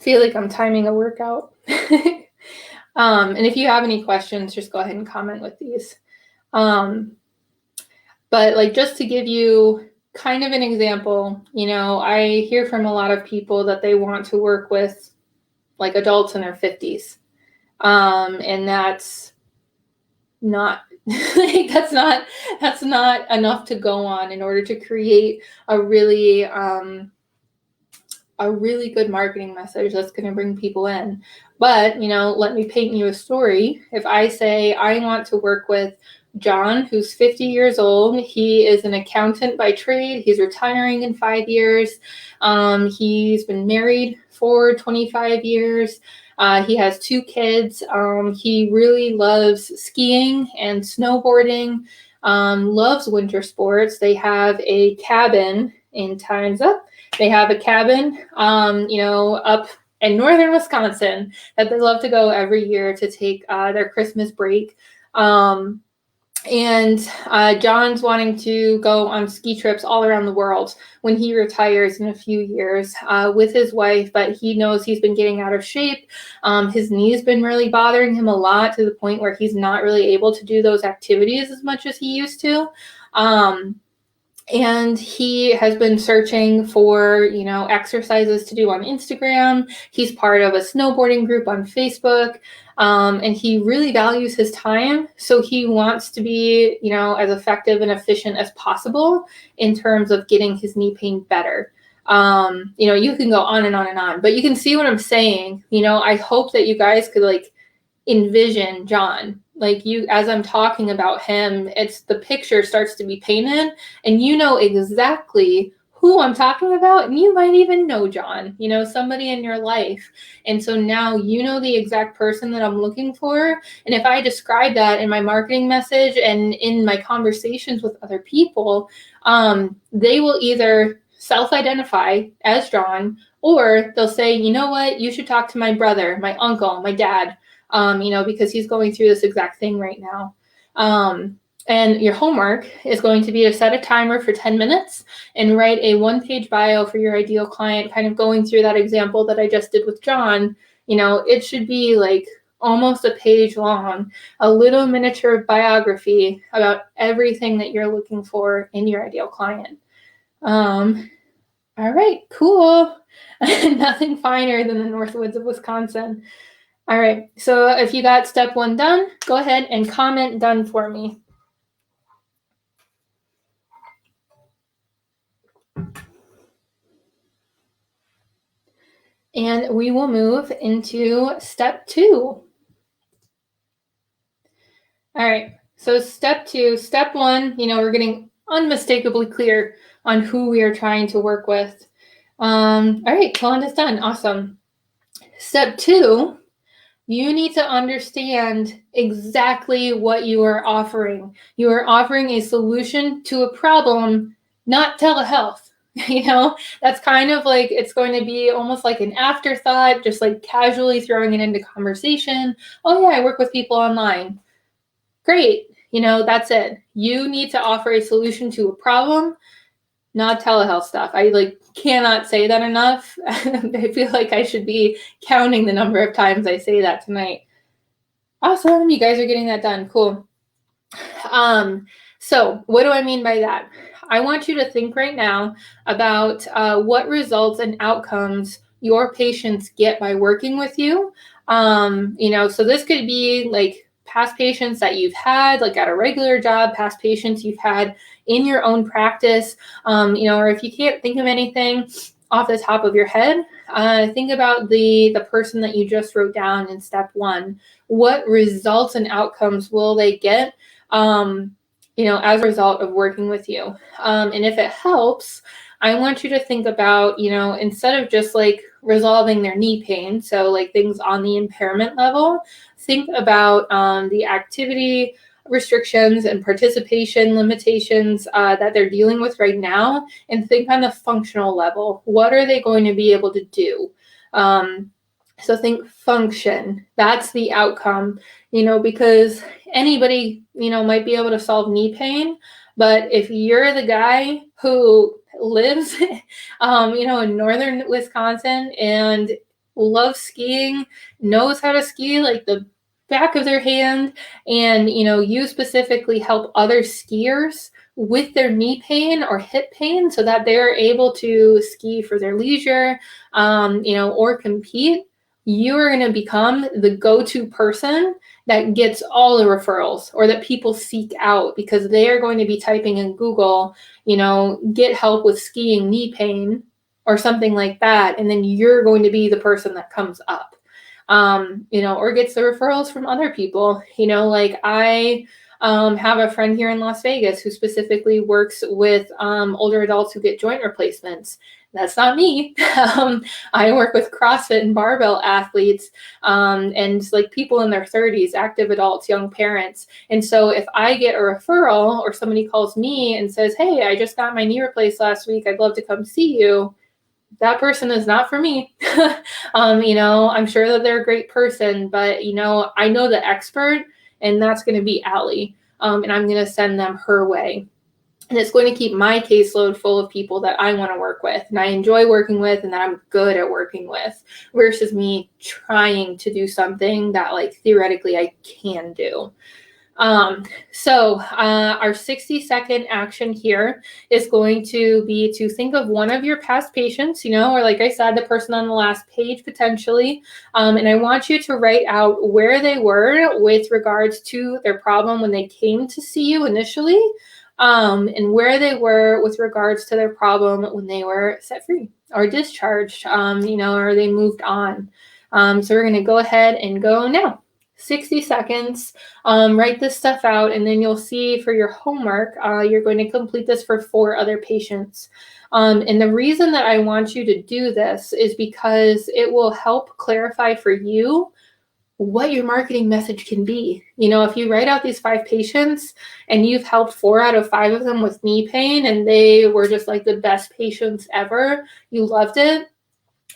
Feel like I'm timing a workout. And if you have any questions, just go ahead and comment with these. But just to give you kind of an example, I hear from a lot of people that they want to work with adults in their 50s. And that's not that's not enough to go on in order to create a really good marketing message that's going to bring people in. But, let me paint you a story. If I say I want to work with John, who's 50 years old, he is an accountant by trade. He's retiring in 5 years. He's been married for 25 years. He has 2 kids. He really loves skiing and snowboarding, loves winter sports. They have a cabin in Time's Up. They have a cabin, up in northern Wisconsin that they love to go every year to take their Christmas break. And John's wanting to go on ski trips all around the world when he retires in a few years with his wife, but he knows he's been getting out of shape. His knee's been really bothering him a lot, to the point where he's not really able to do those activities as much as he used to. And he has been searching for, exercises to do on Instagram. He's part of a snowboarding group on Facebook. And he really values his time. So he wants to be, as effective and efficient as possible in terms of getting his knee pain better. You can go on and on and on, but you can see what I'm saying. I hope that you guys could envision John, as I'm talking about him, it's the picture starts to be painted and you know exactly who I'm talking about, and you might even know John, somebody in your life. And so now you know the exact person that I'm looking for. And if I describe that in my marketing message and in my conversations with other people, they will either self-identify as John, or they'll say, you know what, you should talk to my brother, my uncle, my dad, because he's going through this exact thing right now. And your homework is going to be to set a timer for 10 minutes and write a one-page bio for your ideal client, kind of going through that example that I just did with John. It should be almost a page long, a little miniature biography about everything that you're looking for in your ideal client. All right, cool. Nothing finer than the Northwoods of Wisconsin. All right, so if you got step 1 done, go ahead and comment done for me. And we will move into step 2. All right, so step 1, we're getting unmistakably clear on who we are trying to work with. All right, Colin is done. Awesome. Step 2, you need to understand exactly what you are offering. You are offering a solution to a problem, not telehealth. That's kind of it's going to be almost like an afterthought, just casually throwing it into conversation. Oh yeah, I work with people online. Great. That's it. You need to offer a solution to a problem, not telehealth stuff. I cannot say that enough. I feel like I should be counting the number of times I say that tonight. Awesome. You guys are getting that done. Cool. So what do I mean by that? I want you to think right now about what results and outcomes your patients get by working with you. So this could be past patients that you've had at a regular job, past patients you've had in your own practice, or if you can't think of anything off the top of your head, think about the person that you just wrote down in step 1. What results and outcomes will they get, as a result of working with you? And if it helps, I want you to think about, instead of just resolving their knee pain, so things on the impairment level, think about the activity restrictions and participation limitations that they're dealing with right now, and think on the functional level. What are they going to be able to do? So think function. That's the outcome, because anybody, might be able to solve knee pain, but if you're the guy who lives, in northern Wisconsin and loves skiing, knows how to ski the back of their hand, and you specifically help other skiers with their knee pain or hip pain so that they're able to ski for their leisure, or compete, you are going to become the go-to person that gets all the referrals, or that people seek out because they are going to be typing in Google, get help with skiing knee pain or something like that, and then you're going to be the person that comes up. Or gets the referrals from other people. I have a friend here in Las Vegas who specifically works with older adults who get joint replacements. That's not me. I work with CrossFit and barbell athletes, and people in their 30s, active adults, young parents. And so if I get a referral or somebody calls me and says, hey, I just got my knee replaced last week, I'd love to come see you, that person is not for me. I'm sure that they're a great person, but I know the expert, and that's going to be Allie. And I'm going to send them her way. And it's going to keep my caseload full of people that I want to work with and I enjoy working with and that I'm good at working with, versus me trying to do something that theoretically I can do. Our 60-second action here is going to be to think of one of your past patients, or like I said, the person on the last page potentially. And I want you to write out where they were with regards to their problem when they came to see you initially, and where they were with regards to their problem when they were set free or discharged, or they moved on. So we're going to go ahead and go now. 60 seconds, write this stuff out, and then you'll see for your homework, you're going to complete this for 4 other patients. And the reason that I want you to do this is because it will help clarify for you what your marketing message can be. If you write out these 5 patients and you've helped 4 out of 5 of them with knee pain and they were just like the best patients ever, you loved it,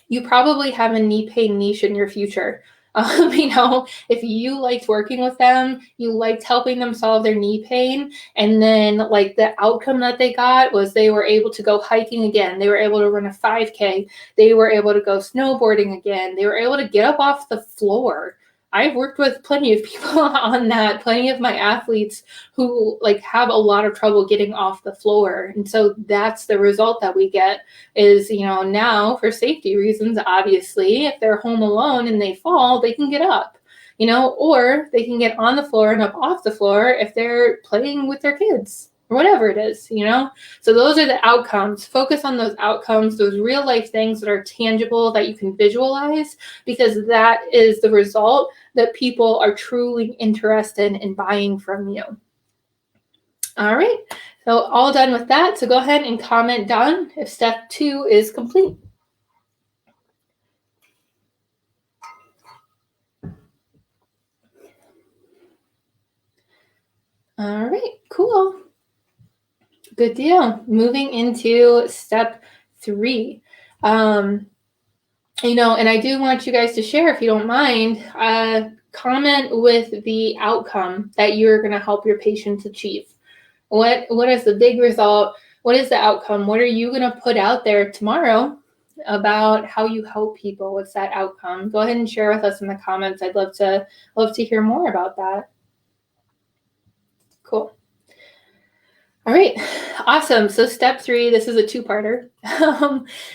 you probably have a knee pain niche in your future. If you liked working with them, you liked helping them solve their knee pain, and then like the outcome that they got was they were able to go hiking again, they were able to run a 5K, they were able to go snowboarding again, they were able to get up off the floor. I've worked with plenty of people on that, plenty of my athletes who like have a lot of trouble getting off the floor. And so that's the result that we get is, now for safety reasons, obviously, if they're home alone and they fall, they can get up, or they can get on the floor and up off the floor if they're playing with their kids or whatever it is, So those are the outcomes. Focus on those outcomes, those real life things that are tangible that you can visualize, because that is the result that people are truly interested in buying from you. All right, so all done with that. So go ahead and comment done if step 2 is complete. All right, cool. Good deal. Moving into step 3. And I do want you guys to share, if you don't mind, comment with the outcome that you're going to help your patients achieve. What is the big result? What is the outcome? What are you going to put out there tomorrow about how you help people? What's that outcome? Go ahead and share with us in the comments. I'd love to hear more about that. Cool. All right, awesome. So step 3, this is a 2-parter.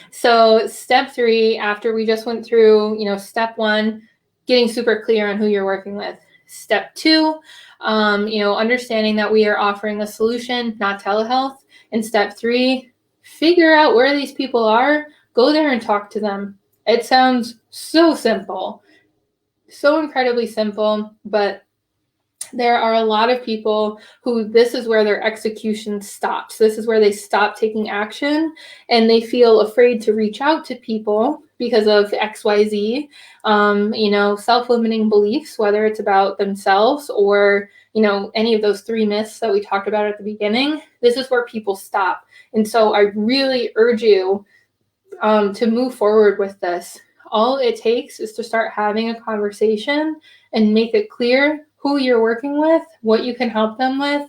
So step 3, after we just went through, step 1, getting super clear on who you're working with. Step 2, understanding that we are offering a solution, not telehealth. And step 3, figure out where these people are, go there and talk to them. It sounds so simple, so incredibly simple, but there are a lot of people who this is where their execution stops. This is where they stop taking action and they feel afraid to reach out to people because of XYZ, self-limiting beliefs, whether it's about themselves or, any of those 3 myths that we talked about at the beginning. This is where people stop. And so I really urge you to move forward with this. All it takes is to start having a conversation and make it clear who you're working with, what you can help them with,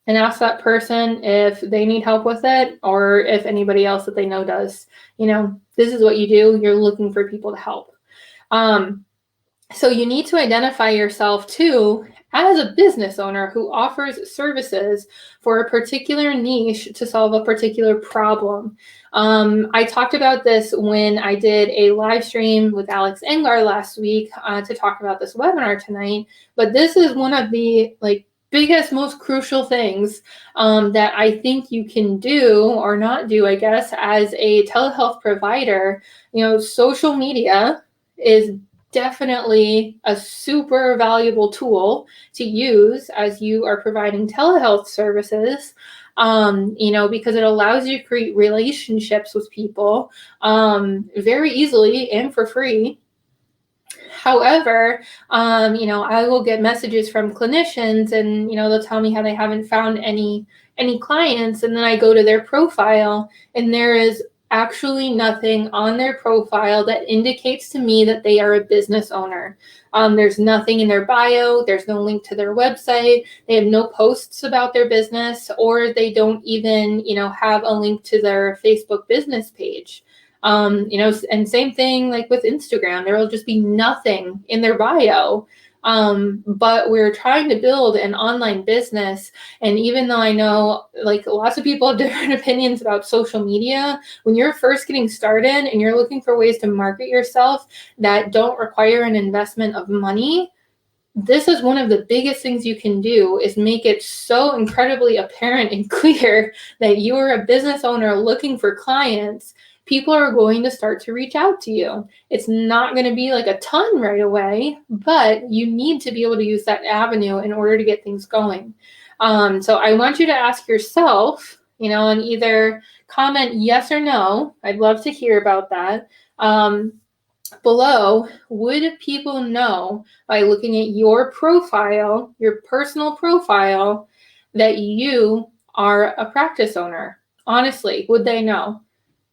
and ask that person if they need help with it or if anybody else that they know does. This is what you do. You're looking for people to help. So you need to identify yourself too as a business owner who offers services for a particular niche to solve a particular problem. I talked about this when I did a live stream with Alex Engar last week to talk about this webinar tonight. But this is one of the biggest, most crucial things that I think you can do or not do, I guess, as a telehealth provider. Social media is definitely a super valuable tool to use as you are providing telehealth services, because it allows you to create relationships with people very easily and for free. However, I will get messages from clinicians and, they'll tell me how they haven't found any clients. And then I go to their profile and there is actually nothing on their profile that indicates to me that they are a business owner. There's nothing in their bio. There's no link to their website. They have no posts about their business, or they don't even, have a link to their Facebook business page. And same thing like with Instagram, there will just be nothing in their bio But we're trying to build an online business. And even though I know like lots of people have different opinions about social media, when you're first getting started and you're looking for ways to market yourself that don't require an investment of money, this is one of the biggest things you can do, is make it so incredibly apparent and clear that you are a business owner looking for clients. People are going to start to reach out to you. It's not going to be like a ton right away, but you need to be able to use that avenue in order to get things going. So I want you to ask yourself, and either comment yes or no. I'd love to hear about that. Below, would people know by looking at your profile, your personal profile, that you are a practice owner? Honestly, would they know?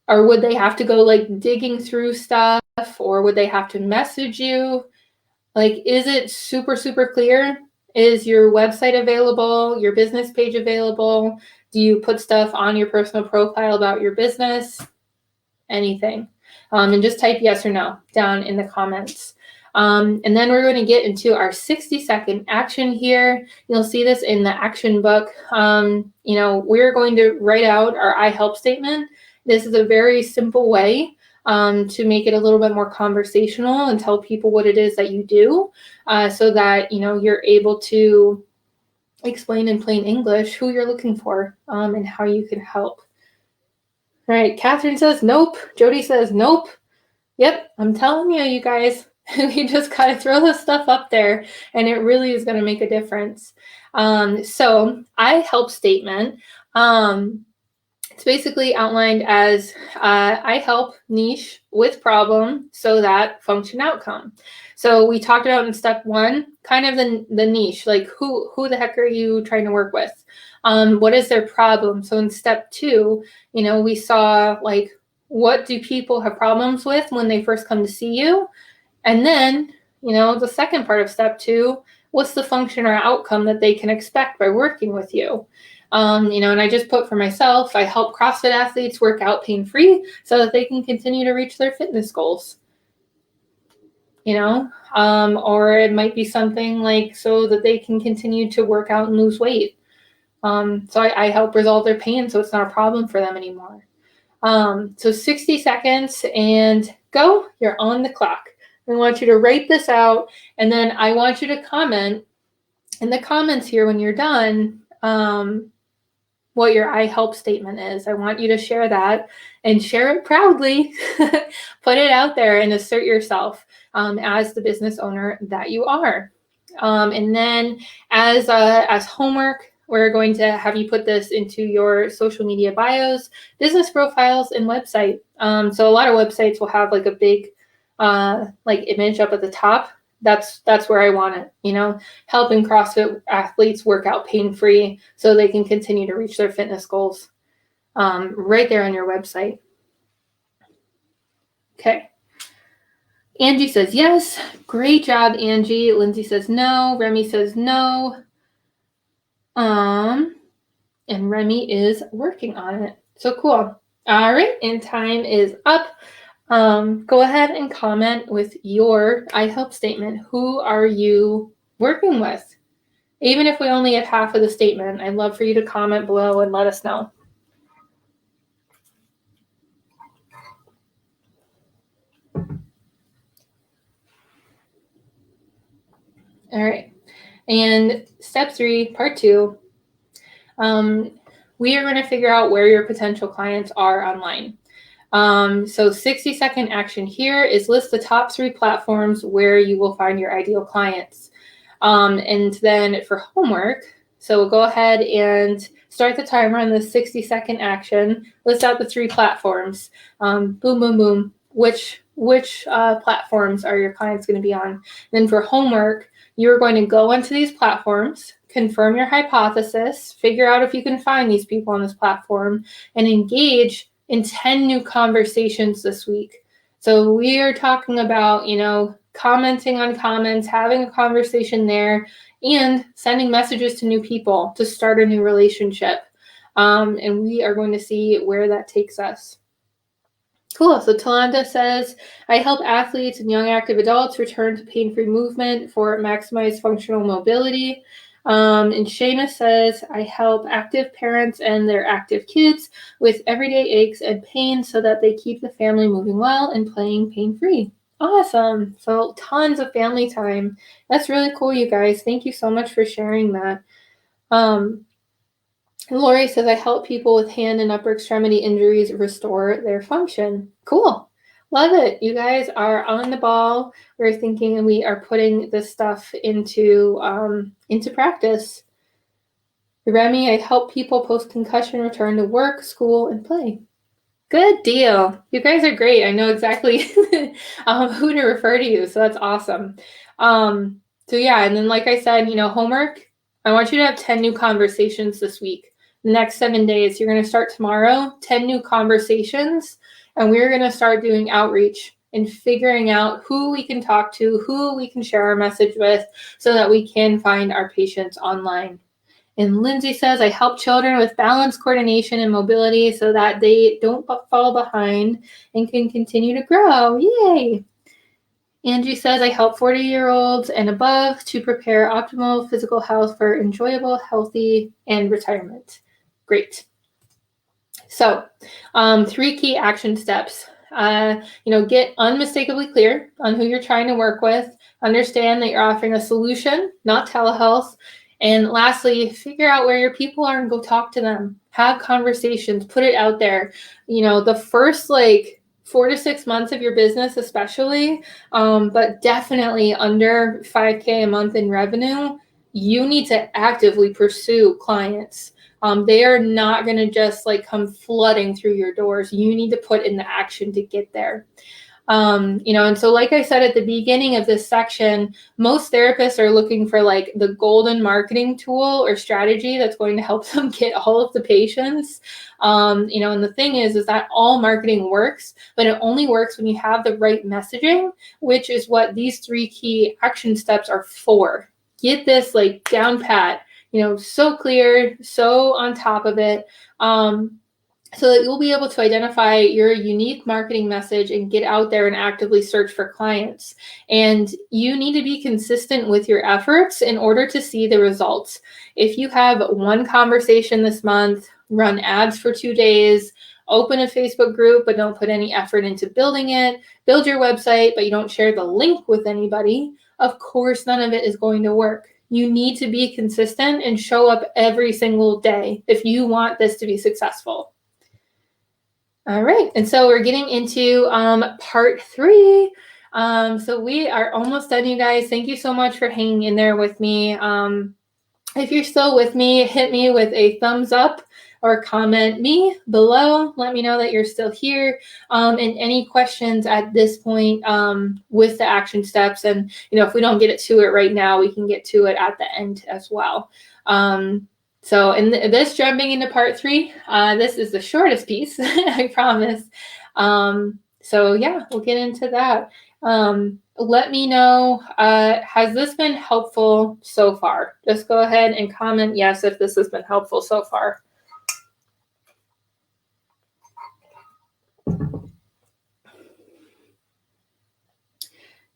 Or would they have to go like digging through stuff, or would they have to message you? Like, is it super, super clear? Is your website available? Your business page available? Do you put stuff on your personal profile about your business? Anything. And just type yes or no down in the comments. And then we're going to get into our 60-second action here. You'll see this in the action book. We're going to write out our I help statement. This is a very simple way to make it a little bit more conversational and tell people what it is that you do, so that you're able to explain in plain English who you're looking for and how you can help. All right, Catherine says nope. Jody says nope. Yep, I'm telling you, you guys, you just gotta throw this stuff up there, and it really is gonna make a difference. So I help statement. It's basically outlined as I help niche with problem so that function outcome. So we talked about in step 1, kind of the niche, like who the heck are you trying to work with? What is their problem? So in step 2, we saw like, what do people have problems with when they first come to see you? And then, the second part of step 2, what's the function or outcome that they can expect by working with you? And I just put for myself, I help CrossFit athletes work out pain-free so that they can continue to reach their fitness goals. Or it might be something like so that they can continue to work out and lose weight. So I help resolve their pain so it's not a problem for them anymore. So 60 seconds and go, you're on the clock. I want you to write this out, and then I want you to comment in the comments here when you're done what your I help statement is. I want you to share that and share it proudly. Put it out there and assert yourself as the business owner that you are. And then as homework, we're going to have you put this into your social media bios, business profiles, and website. So a lot of websites will have like a big like image up at the top. That's where I want it, helping CrossFit athletes work out pain-free so they can continue to reach their fitness goals, right there on your website. Okay. Angie says yes. Great job, Angie. Lindsay says no. Remy says no. And Remy is working on it. So cool. All right, and time is up. Go ahead and comment with your I help statement. Who are you working with? Even if we only have half of the statement, I'd love for you to comment below and let us know. All right. And step 3, part 2, we are going to figure out where your potential clients are online. So 60-second action here is list the top 3 platforms where you will find your ideal clients. And then for homework, so we'll go ahead and start the timer on the 60-second action. List out the 3 platforms. Boom, boom, boom. Which platforms are your clients going to be on? Then for homework, you're going to go onto these platforms, confirm your hypothesis, figure out if you can find these people on this platform, and engage in 10 new conversations this week. So we are talking about, commenting on comments, having a conversation there, and sending messages to new people to start a new relationship. And we are going to see where that takes us. Cool. So Talanda says, I help athletes and young active adults return to pain-free movement for maximized functional mobility. And Shayna says, I help active parents and their active kids with everyday aches and pain so that they keep the family moving well and playing pain-free. Awesome. So tons of family time. That's really cool, you guys. Thank you so much for sharing that. Lori says, I help people with hand and upper extremity injuries restore their function. Cool. Love it. You guys are on the ball. We're thinking and we are putting this stuff into practice. Remy, I help people post-concussion return to work, school, and play. Good deal. You guys are great. I know exactly who to refer to you, so that's awesome. So yeah, and then like I said, homework, I want you to have 10 new conversations this week. The next 7 days, you're going to start tomorrow, 10 new conversations, and we're going to start doing outreach and figuring out who we can talk to, who we can share our message with so that we can find our patients online. And Lindsay says, I help children with balance, coordination, and mobility so that they don't fall behind and can continue to grow. Yay! Angie says, I help 40-year-olds and above to prepare optimal physical health for enjoyable, healthy, and retirement. Great. So 3 key action steps. Get unmistakably clear on who you're trying to work with. Understand that you're offering a solution, not telehealth. And lastly, figure out where your people are and go talk to them. Have conversations, put it out there. The first 4 to 6 months of your business especially, but definitely under 5K a month in revenue, you need to actively pursue clients. They are not going to just come flooding through your doors. You need to put in the action to get there. And so like I said at the beginning of this section, most therapists are looking for the golden marketing tool or strategy that's going to help them get all of the patients. And the thing is that all marketing works, but it only works when you have the right messaging, which is what these 3 key action steps are for. Get this down pat, so clear, so on top of it. So that you'll be able to identify your unique marketing message and get out there and actively search for clients. And you need to be consistent with your efforts in order to see the results. If you have 1 conversation this month, run ads for 2 days, open a Facebook group, but don't put any effort into building it, build your website, but you don't share the link with anybody, of course, none of it is going to work. You need to be consistent and show up every single day if you want this to be successful. All right, and so we're getting into part 3. So we are almost done, you guys. Thank you so much for hanging in there with me. If you're still with me, hit me with a thumbs up or comment me below. Let me know that you're still here. And any questions at this point with the action steps. And, if we don't get to it right now, we can get to it at the end as well. So in this jumping into part 3, this is the shortest piece, I promise. So yeah, we'll get into that. Let me know, has this been helpful so far? Just go ahead and comment yes if this has been helpful so far.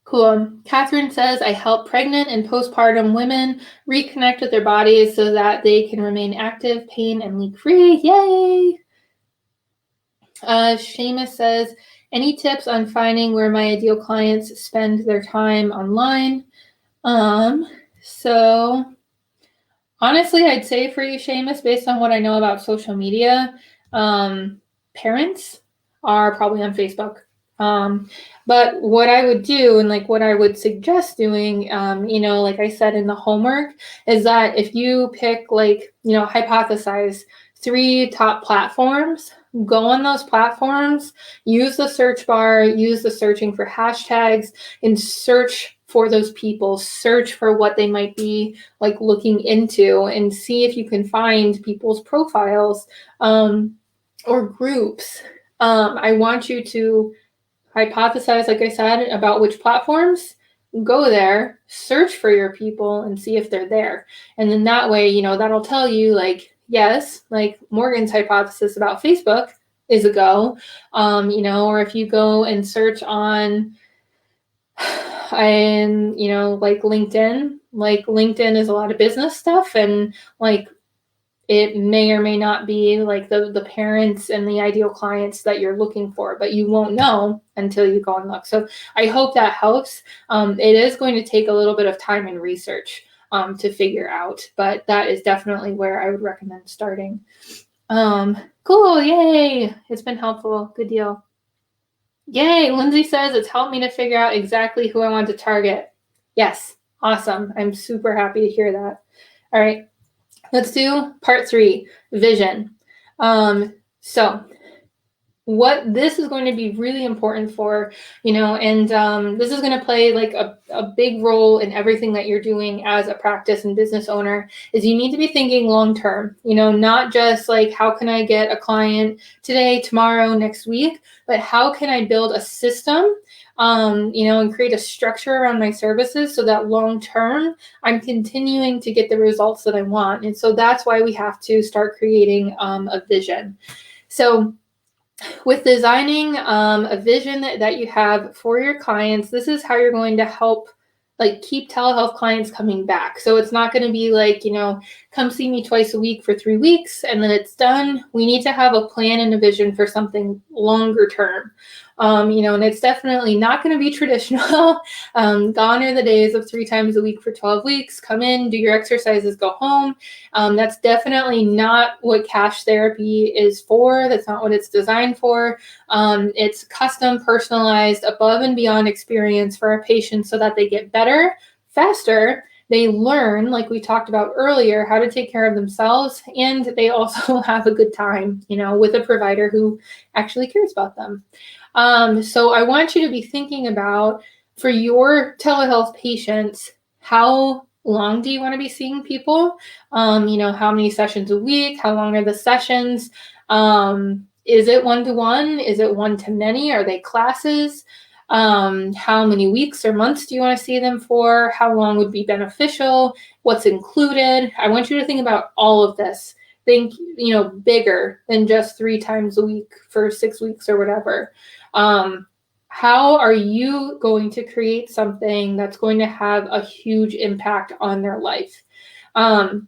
Cool. Catherine says, I help pregnant and postpartum women reconnect with their bodies so that they can remain active, pain, and leak-free. Yay! Seamus says, any tips on finding where my ideal clients spend their time online? So honestly, I'd say for you, Seamus, based on what I know about social media, parents are probably on Facebook. But what I would do and what I would suggest doing, like I said in the homework, is that if you pick hypothesize 3 top platforms, go on those platforms, use the search bar, use the searching for hashtags, and search for those people, search for what they might be looking into, and see if you can find people's profiles or groups. I want you to hypothesize, like I said, about which platforms, go there, search for your people and see if they're there. And then that way, that'll tell you yes, Morgan's hypothesis about Facebook, is a go. Or if you go and search on and like LinkedIn is a lot of business stuff, and like it may or may not be like the parents and the ideal clients that you're looking for, but you won't know until you go and look. So I hope that helps. It is going to take a little bit of time and research to figure out, but that is definitely where I would recommend starting. Cool, yay, it's been helpful, good deal. Yay, Lindsay says it's helped me to figure out exactly who I want to target. Yes, awesome. I'm super happy to hear that. All right, let's do part 3, vision. So what this is going to be really important for, and this is going to play like a big role in everything that you're doing as a practice and business owner, is you need to be thinking long term, not just like how can I get a client today, tomorrow, next week, but how can I build a system, and create a structure around my services so that long term I'm continuing to get the results that I want. And so that's why we have to start creating a vision. So with designing a vision that you have for your clients, this is how you're going to help keep telehealth clients coming back. So it's not going to be like, come see me twice a week for 3 weeks and then it's done. We need to have a plan and a vision for something longer term. And it's definitely not going to be traditional. Gone are the days of 3 times a week for 12 weeks. Come in, do your exercises, go home. That's definitely not what cash therapy is for. That's not what it's designed for. It's custom, personalized, above and beyond experience for our patients so that they get better, faster. They learn, like we talked about earlier, how to take care of themselves, and they also have a good time, with a provider who actually cares about them. So I want you to be thinking about, for your telehealth patients, how long do you want to be seeing people? How many sessions a week? How long are the sessions? Is it one-to-one? Is it one-to-many? Are they classes? How many weeks or months do you want to see them for? How long would be beneficial? What's included? I want you to think about all of this. Think, bigger than just 3 times a week for 6 weeks or whatever. How are you going to create something that's going to have a huge impact on their life? And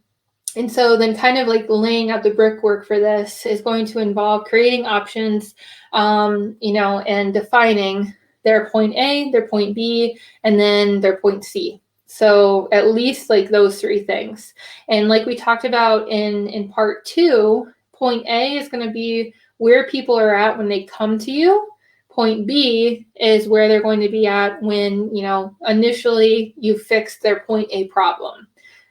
so then kind of like laying out the brickwork for this is going to involve creating options, and defining their point A, their point B, and then their point C. So at least like those 3 things. And like we talked about in part 2, point A is going to be where people are at when they come to you. Point B is where they're going to be at when, initially you fixed their point A problem.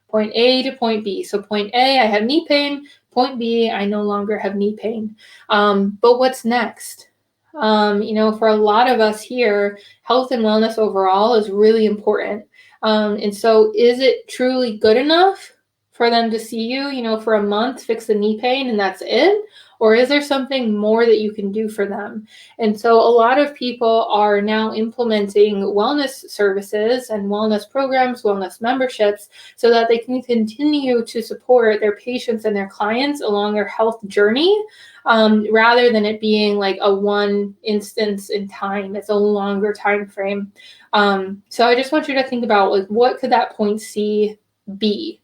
Point A to point B. So point A, I have knee pain. Point B, I no longer have knee pain. But what's next? For a lot of us here, health and wellness overall is really important. And so is it truly good enough for them to see you, for a month, fix the knee pain, and that's it? Or is there something more that you can do for them? And so a lot of people are now implementing wellness services and wellness programs, wellness memberships, so that they can continue to support their patients and their clients along their health journey, rather than it being like a one instance in time. It's a longer time frame. So I just want you to think about, like, what could that point C be?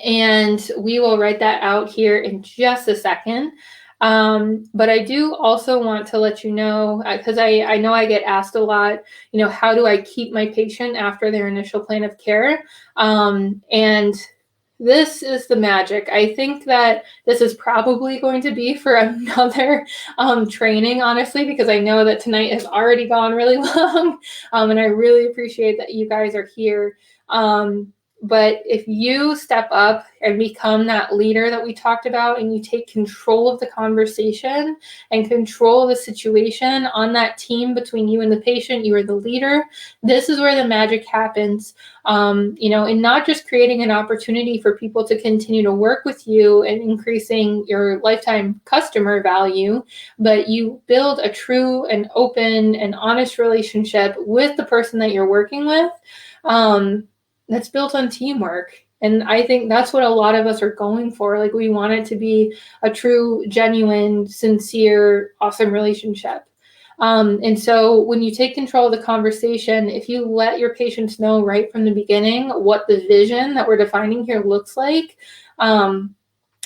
And we will write that out here in just a second. But I do also want to let you know, because I know I get asked a lot, how do I keep my patient after their initial plan of care? And this is the magic. I think that this is probably going to be for another training, honestly, because I know that tonight has already gone really long, and I really appreciate that you guys are here. But if you step up and become that leader that we talked about, and you take control of the conversation and control of the situation on that team between you and the patient, you are the leader. This is where the magic happens, and not just creating an opportunity for people to continue to work with you and increasing your lifetime customer value, but you build a true and open and honest relationship with the person that you're working with. That's built on teamwork. And I think that's what a lot of us are going for. Like, we want it to be a true, genuine, sincere, awesome relationship. And so when you take control of the conversation, if you let your patients know right from the beginning what the vision that we're defining here looks like,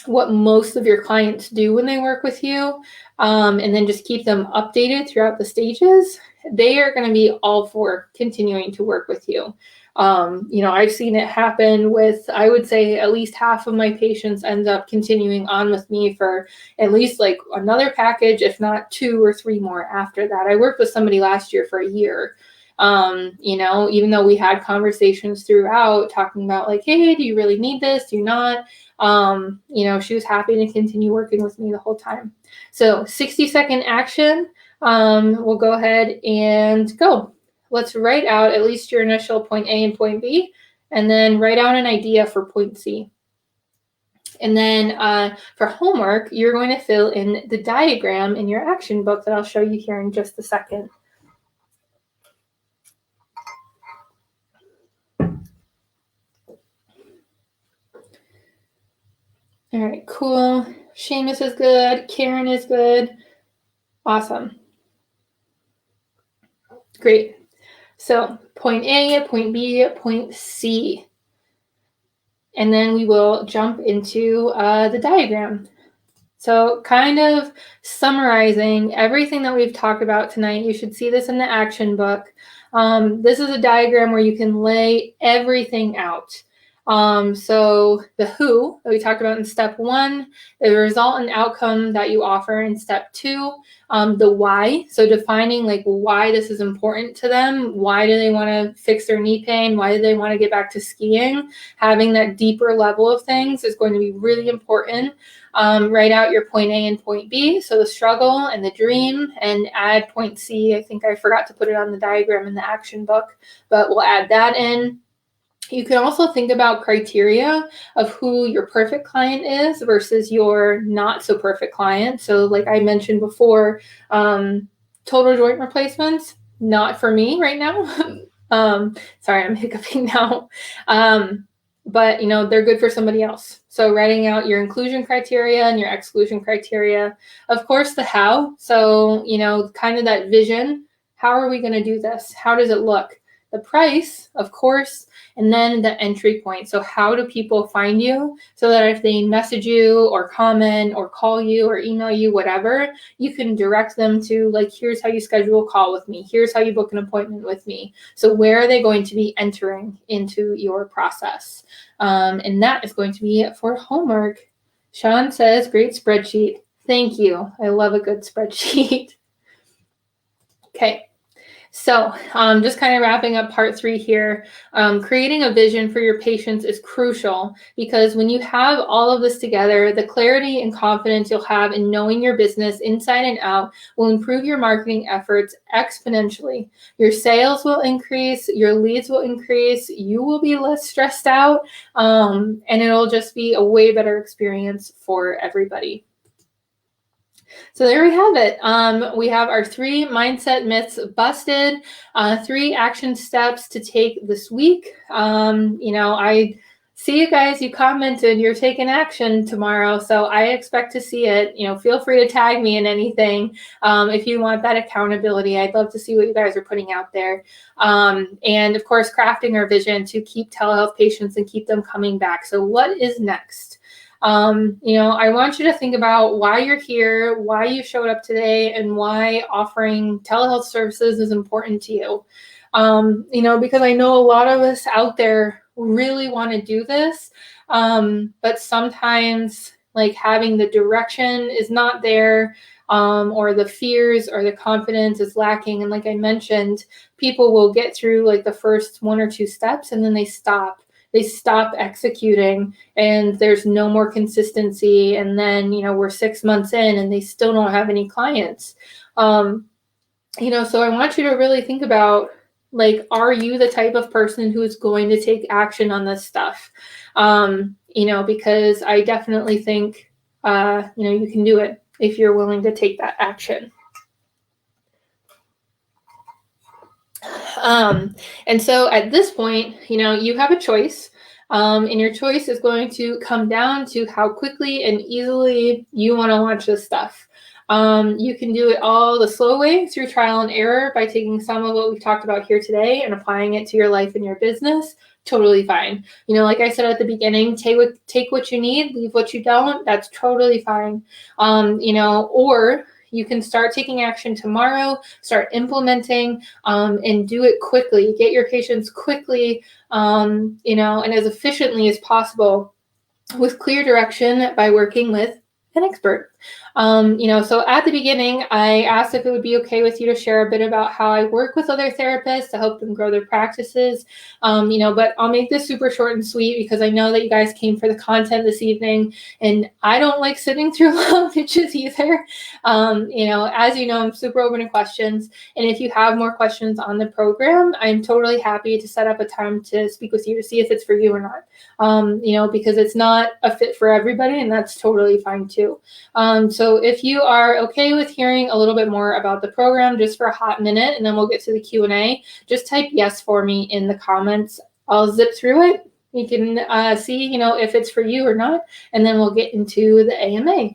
what most of your clients do when they work with you, and then just keep them updated throughout the stages, they are going to be all for continuing to work with you. I've seen it happen with, I would say, at least half of my patients end up continuing on with me for at least like another package, if not 2 or 3 more after that. I worked with somebody last year for a year. Even though we had conversations throughout talking about like, hey, do you really need this? Do you not? She was happy to continue working with me the whole time. So 60-second action. We'll go ahead and go. Let's write out at least your initial point A and point B, and then write out an idea for point C. And then for homework, you're going to fill in the diagram in your action book that I'll show you here in just a second. All right, cool. Seamus is good. Karen is good. Awesome. Great. So point A, point B, point C. And then we will jump into the diagram. So kind of summarizing everything that we've talked about tonight, you should see this in the action book. This is a diagram where you can lay everything out. So the who that we talked about in step 1, the result and outcome that you offer in step 2, the why, so defining like why this is important to them. Why do they want to fix their knee pain? Why do they want to get back to skiing? Having that deeper level of things is going to be really important. Write out your point A and point B, so the struggle and the dream, and add point C. I think I forgot to put it on the diagram in the action book, but we'll add that in. You can also think about criteria of who your perfect client is versus your not so perfect client. So like I mentioned before, total joint replacements, not for me right now. Sorry, I'm hiccuping now. But they're good for somebody else. So writing out your inclusion criteria and your exclusion criteria. Of course, the how. So, kind of that vision. How are we going to do this? How does it look? The price, of course, and then the entry point. So how do people find you so that if they message you or comment or call you or email you, whatever, you can direct them to like, here's how you schedule a call with me. Here's how you book an appointment with me. So where are they going to be entering into your process? And that is going to be it for homework. Sean says, great spreadsheet. Thank you. I love a good spreadsheet. Okay. So just kind of wrapping up part 3 here, creating a vision for your patients is crucial because when you have all of this together, the clarity and confidence you'll have in knowing your business inside and out will improve your marketing efforts exponentially. Your sales will increase, your leads will increase, you will be less stressed out, and it'll just be a way better experience for everybody. So there we have it. We have our 3 mindset myths busted, 3 action steps to take this week. I see you guys, you commented, you're taking action tomorrow. So I expect to see it. Feel free to tag me in anything if you want that accountability. I'd love to see what you guys are putting out there. And of course, crafting our vision to keep telehealth patients and keep them coming back. So what is next? I want you to think about why you're here, why you showed up today, and why offering telehealth services is important to you. Because I know a lot of us out there really want to do this, but sometimes like having the direction is not there, or the fears or the confidence is lacking. And like I mentioned, people will get through like the first 1 or 2 steps and then they stop executing and there's no more consistency. And then, we're 6 months in and they still don't have any clients. So I want you to really think about, like, are you the type of person who's going to take action on this stuff? Because I definitely think, you can do it if you're willing to take that action. And so at this point, you have a choice. And your choice is going to come down to how quickly and easily you want to launch this stuff. You can do it all the slow way through trial and error by taking some of what we've talked about here today and applying it to your life and your business. Totally fine. Like I said at the beginning, take what you need, leave what you don't. That's totally fine. Or you can start taking action tomorrow, start implementing, and do it quickly. Get your patients quickly, and as efficiently as possible with clear direction by working with an expert. So at the beginning, I asked if it would be okay with you to share a bit about how I work with other therapists to help them grow their practices. But I'll make this super short and sweet because I know that you guys came for the content this evening, and I don't like sitting through long pitches either. As you know, I'm super open to questions. And if you have more questions on the program, I'm totally happy to set up a time to speak with you to see if it's for you or not. Because it's not a fit for everybody, and that's totally fine too. So if you are okay with hearing a little bit more about the program just for a hot minute, and then we'll get to the Q&A, just type yes for me in the comments. I'll zip through it. You can see, if it's for you or not, and then we'll get into the AMA.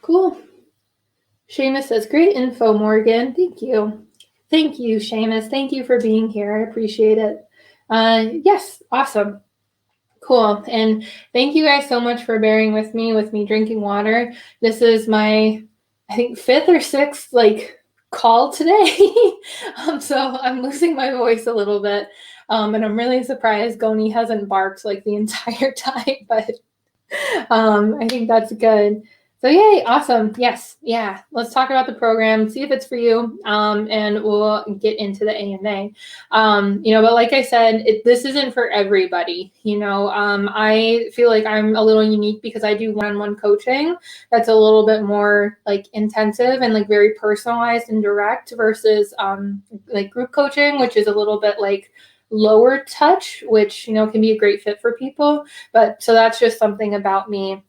Cool. Seamus says, great info, Morgan. Thank you. Thank you, Seamus. Thank you for being here. I appreciate it. Yes, awesome. Cool. And thank you guys so much for bearing with me drinking water. This is my, I think, 5th or 6th call today. So I'm losing my voice a little bit. And I'm really surprised Goni hasn't barked the entire time, but I think that's good. So yay, awesome. Yes, yeah. Let's talk about the program, see if it's for you, and we'll get into the AMA. But like I said, this isn't for everybody. I feel like I'm a little unique because I do one-on-one coaching that's a little bit more intensive and very personalized and direct versus group coaching, which is a little bit lower touch, which can be a great fit for people. But so that's just something about me.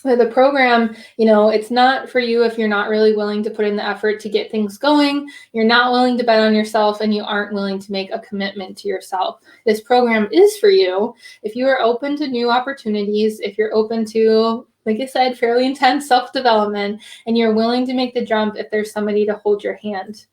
The program, it's not for you if you're not really willing to put in the effort to get things going, you're not willing to bet on yourself, and you aren't willing to make a commitment to yourself. This program is for you if you are open to new opportunities, if you're open to, like I said, fairly intense self-development, and you're willing to make the jump if there's somebody to hold your hand.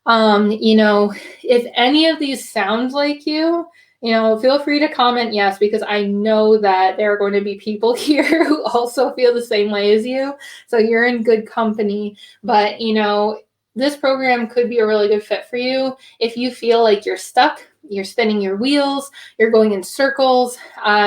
If any of these sound like you, feel free to comment yes, because I know that there are going to be people here who also feel the same way as you. So you're in good company. But, this program could be a really good fit for you if you feel like you're stuck, you're spinning your wheels, you're going in circles,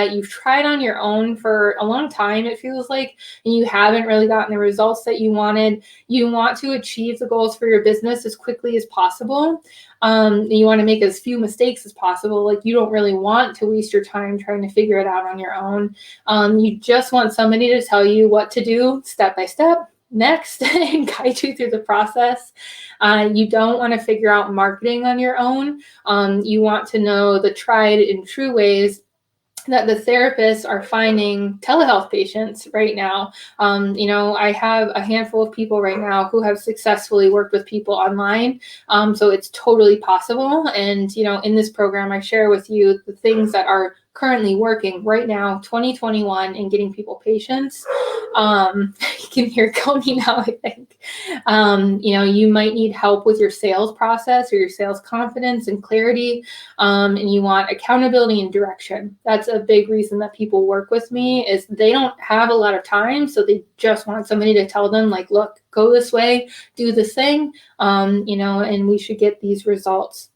you've tried on your own for a long time, it feels like, and you haven't really gotten the results that you wanted. You want to achieve the goals for your business as quickly as possible. You want to make as few mistakes as possible. You don't really want to waste your time trying to figure it out on your own. You just want somebody to tell you what to do step by step, next, and guide you through the process. You don't want to figure out marketing on your own. You want to know the tried and true ways that the therapists are finding telehealth patients right now. I have a handful of people right now who have successfully worked with people online. So it's totally possible. And, in this program, I share with you the things that are currently working right now, 2021, and getting people patients. You can hear Coney now, I think. You might need help with your sales process or your sales confidence and clarity, and you want accountability and direction. That's a big reason that people work with me is they don't have a lot of time, so they just want somebody to tell them, look, go this way, do this thing, and we should get these results.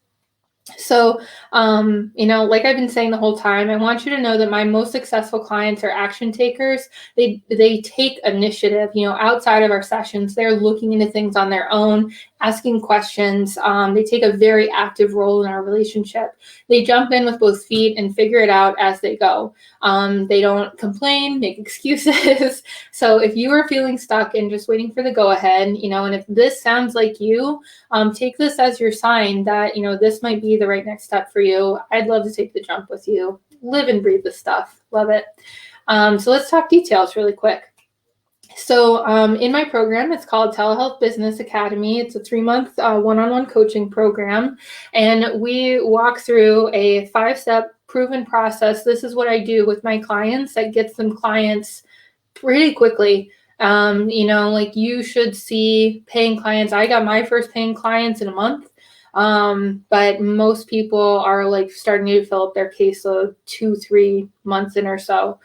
So, like I've been saying the whole time, I want you to know that my most successful clients are action takers. They take initiative, outside of our sessions. They're looking into things on their own, asking questions. They take a very active role in our relationship. They jump in with both feet and figure it out as they go. They don't complain, make excuses. So if you are feeling stuck and just waiting for the go ahead, and if this sounds like you, take this as your sign that, this might be the right next step for you. I'd love to take the jump with you. Live and breathe this stuff. Love it. So let's talk details really quick. So in my program, it's called Telehealth Business Academy. It's a 3-month one-on-one coaching program. And we walk through a 5-step proven process. This is what I do with my clients that gets them clients pretty quickly. Like you should see paying clients. I got my first paying clients in a month. But most people are like starting to fill up their caseload 2-3 months in or so.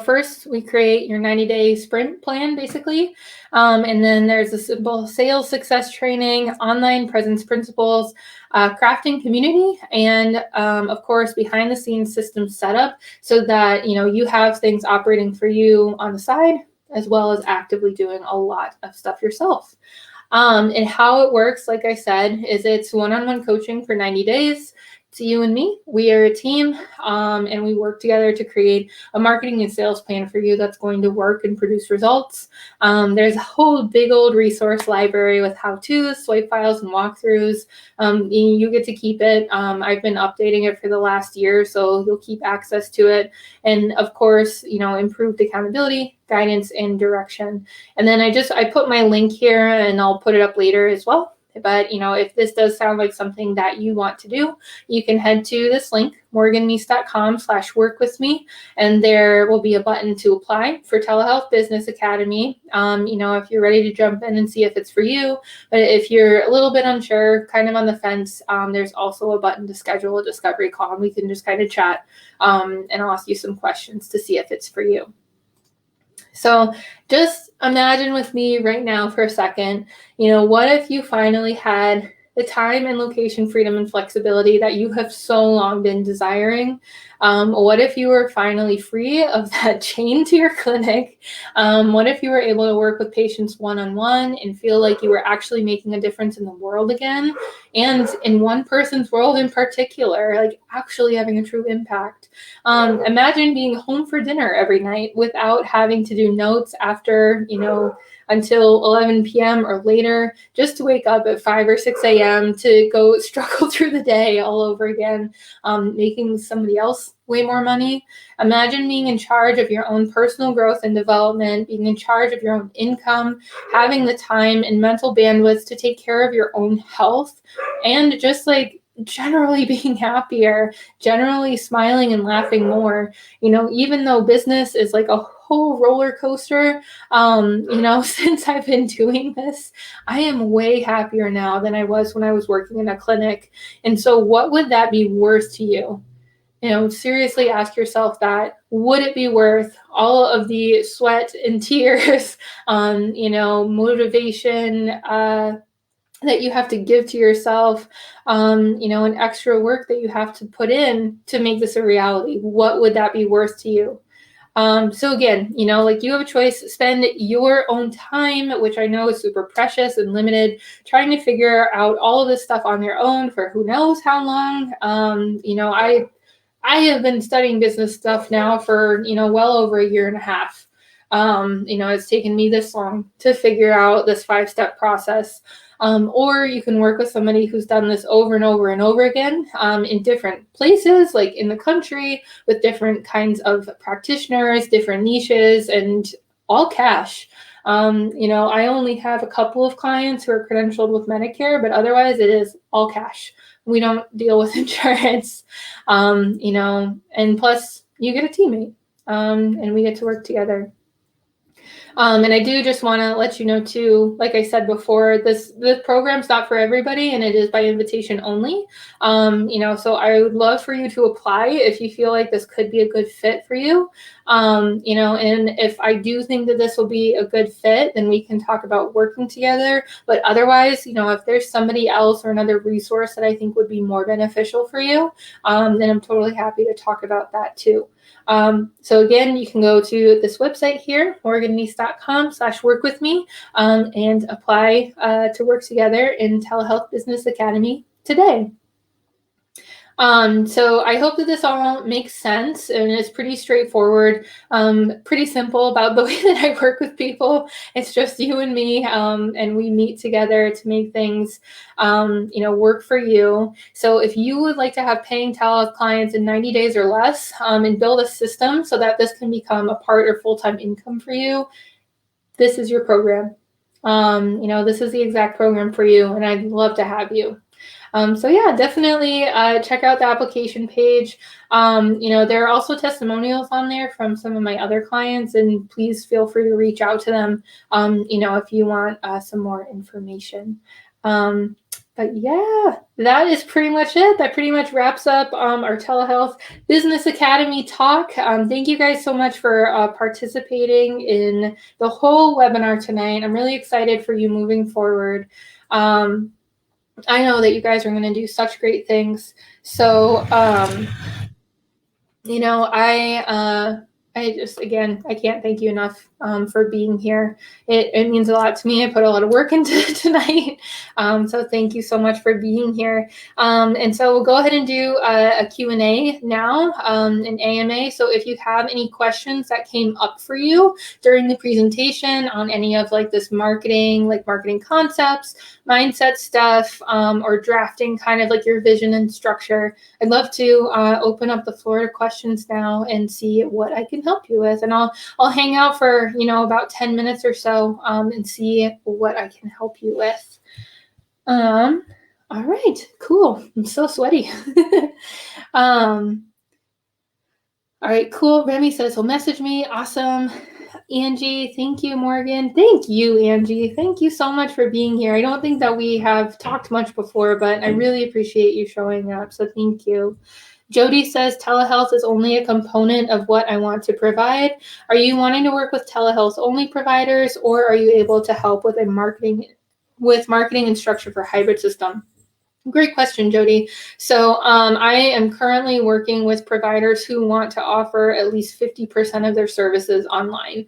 First we create your 90-day sprint plan, basically. And then there's a simple sales success training, online presence principles, crafting community, and of course, behind the scenes system setup so that, you have things operating for you on the side, as well as actively doing a lot of stuff yourself. And how it works, like I said, is it's one-on-one coaching for 90 days. It's you and me. We are a team, and we work together to create a marketing and sales plan for you that's going to work and produce results. There's a whole big old resource library with how-tos, swipe files, and walkthroughs. You get to keep it. I've been updating it for the last year, so you'll keep access to it. And of course, improved accountability, guidance, and direction. And then I put my link here, and I'll put it up later as well. But, if this does sound like something that you want to do, you can head to this link, morganmeese.com/workwithme, and there will be a button to apply for Telehealth Business Academy. If you're ready to jump in and see if it's for you, but if you're a little bit unsure, kind of on the fence, there's also a button to schedule a discovery call, and we can just kind of chat, and I'll ask you some questions to see if it's for you. So just imagine with me right now for a second, what if you finally had the time and location freedom and flexibility that you have so long been desiring? What if you were finally free of that chain to your clinic? What if you were able to work with patients one-on-one and feel like you were actually making a difference in the world again? And in one person's world in particular, like actually having a true impact. Imagine being home for dinner every night without having to do notes after, until 11 p.m. or later, just to wake up at 5 or 6 a.m. to go struggle through the day all over again, making somebody else way more money. Imagine being in charge of your own personal growth and development, being in charge of your own income, having the time and mental bandwidth to take care of your own health, and just like generally being happier, generally smiling and laughing more. Even though business is like a whole roller coaster, since I've been doing this, I am way happier now than I was when I was working in a clinic. And so what would that be worth to you? Seriously ask yourself that. Would it be worth all of the sweat and tears, motivation, that you have to give to yourself, and extra work that you have to put in to make this a reality? What would that be worth to you? So again, like you have a choice. Spend your own time, which I know is super precious and limited, trying to figure out all of this stuff on your own for who knows how long. I have been studying business stuff now for, well over a year and a half. It's taken me this long to figure out this 5-step process. Or you can work with somebody who's done this over and over and over again, in different places, like in the country, with different kinds of practitioners, different niches, and all cash. I only have a couple of clients who are credentialed with Medicare, but otherwise it is all cash. We don't deal with insurance, and plus you get a teammate, and we get to work together. And I do just want to let you know too, like I said before, the program's not for everybody, and it is by invitation only. So I would love for you to apply if you feel like this could be a good fit for you. And if I do think that this will be a good fit, then we can talk about working together. But otherwise, if there's somebody else or another resource that I think would be more beneficial for you, then I'm totally happy to talk about that too. So again, you can go to this website here, morganmeese.com/workwithme, and apply to work together in Telehealth Business Academy today. So I hope that this all makes sense and it's pretty straightforward, pretty simple about the way that I work with people. It's just you and me, and we meet together to make things, work for you. So if you would like to have paying telehealth clients in 90 days or less, and build a system so that this can become a part or full-time income for you, this is your program. This is the exact program for you, and I'd love to have you. So yeah, definitely check out the application page. There are also testimonials on there from some of my other clients, and please feel free to reach out to them, if you want some more information. But yeah, that is pretty much it. That pretty much wraps up our Telehealth Business Academy talk. Thank you guys so much for participating in the whole webinar tonight. I'm really excited for you moving forward. I know that you guys are going to do such great things. So, I just, again, I can't thank you enough for being here. It means a lot to me. I put a lot of work into it tonight. So thank you so much for being here. And so we'll go ahead and do a Q&A now, an AMA. So if you have any questions that came up for you during the presentation on any of like this marketing concepts, mindset stuff, or drafting kind of like your vision and structure, I'd love to open up the floor to questions now and see what I can help you with. And I'll hang out for, about 10 minutes or so and see what I can help you with. All right, cool. I'm so sweaty. All right, cool. Remy says he'll message me. Awesome. Angie, thank you, Morgan. Thank you, Angie. Thank you so much for being here. I don't think that we have talked much before, but I really appreciate you showing up. So thank you. Jody says telehealth is only a component of what I want to provide. Are you wanting to work with telehealth only providers, or are you able to help with marketing and structure for hybrid system? Great question, Jody. So I am currently working with providers who want to offer at least 50% of their services online,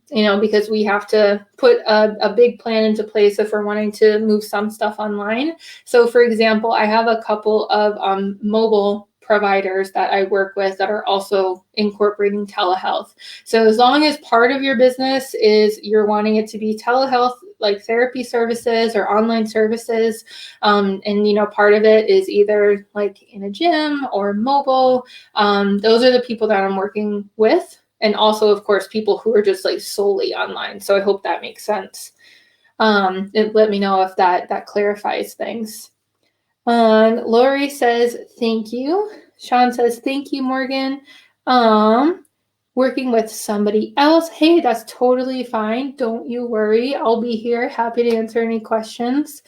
because we have to put a big plan into place if we're wanting to move some stuff online. So for example, I have a couple of mobile providers that I work with that are also incorporating telehealth. So as long as part of your business is you're wanting it to be telehealth, like therapy services or online services, and part of it is either like in a gym or mobile, those are the people that I'm working with. And also, of course, people who are just like solely online. So I hope that makes sense. Let me know if that clarifies things. Lori says, thank you. Sean says, thank you, Morgan. Working with somebody else. Hey, that's totally fine. Don't you worry. I'll be here. Happy to answer any questions.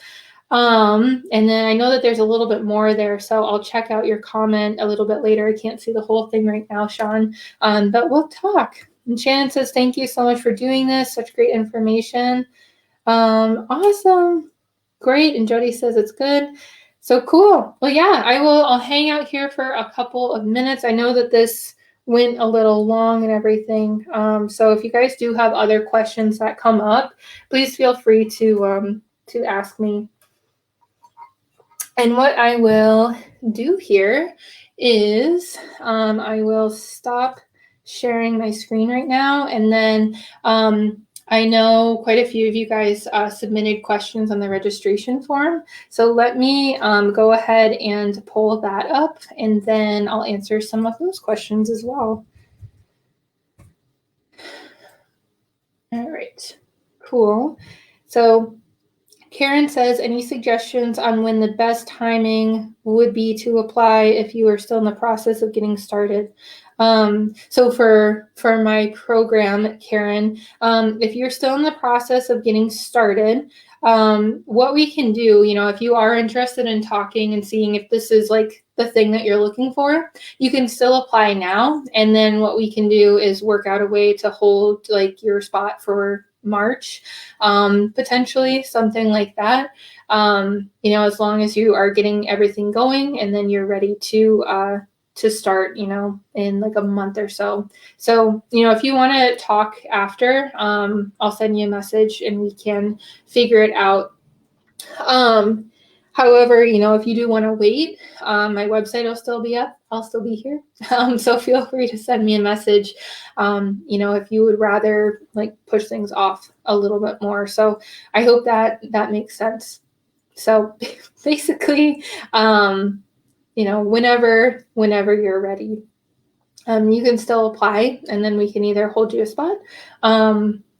And then I know that there's a little bit more there, so I'll check out your comment a little bit later. I can't see the whole thing right now, Sean, but we'll talk. And Shannon says, thank you so much for doing this. Such great information. Awesome. Great. And Jody says it's good. So cool. Well, yeah, I'll hang out here for a couple of minutes. I know that this went a little long and everything. So if you guys do have other questions that come up, please feel free to ask me. And what I will do here is I will stop sharing my screen right now, and then I know quite a few of you guys submitted questions on the registration form. So let me go ahead and pull that up, and then I'll answer some of those questions as well. All right, cool. So Karen says, any suggestions on when the best timing would be to apply if you are still in the process of getting started? So for my program, Karen, if you're still in the process of getting started, what we can do, if you are interested in talking and seeing if this is like the thing that you're looking for, you can still apply now. And then what we can do is work out a way to hold like your spot for March, potentially something like that. As long as you are getting everything going and then you're ready to start, in like a month or so. So, if you want to talk after, I'll send you a message and we can figure it out. However, if you do want to wait, my website will still be up. I'll still be here. So feel free to send me a message, if you would rather like push things off a little bit more. So I hope that makes sense. So basically, whenever you're ready, you can still apply, and then we can either hold you a spot,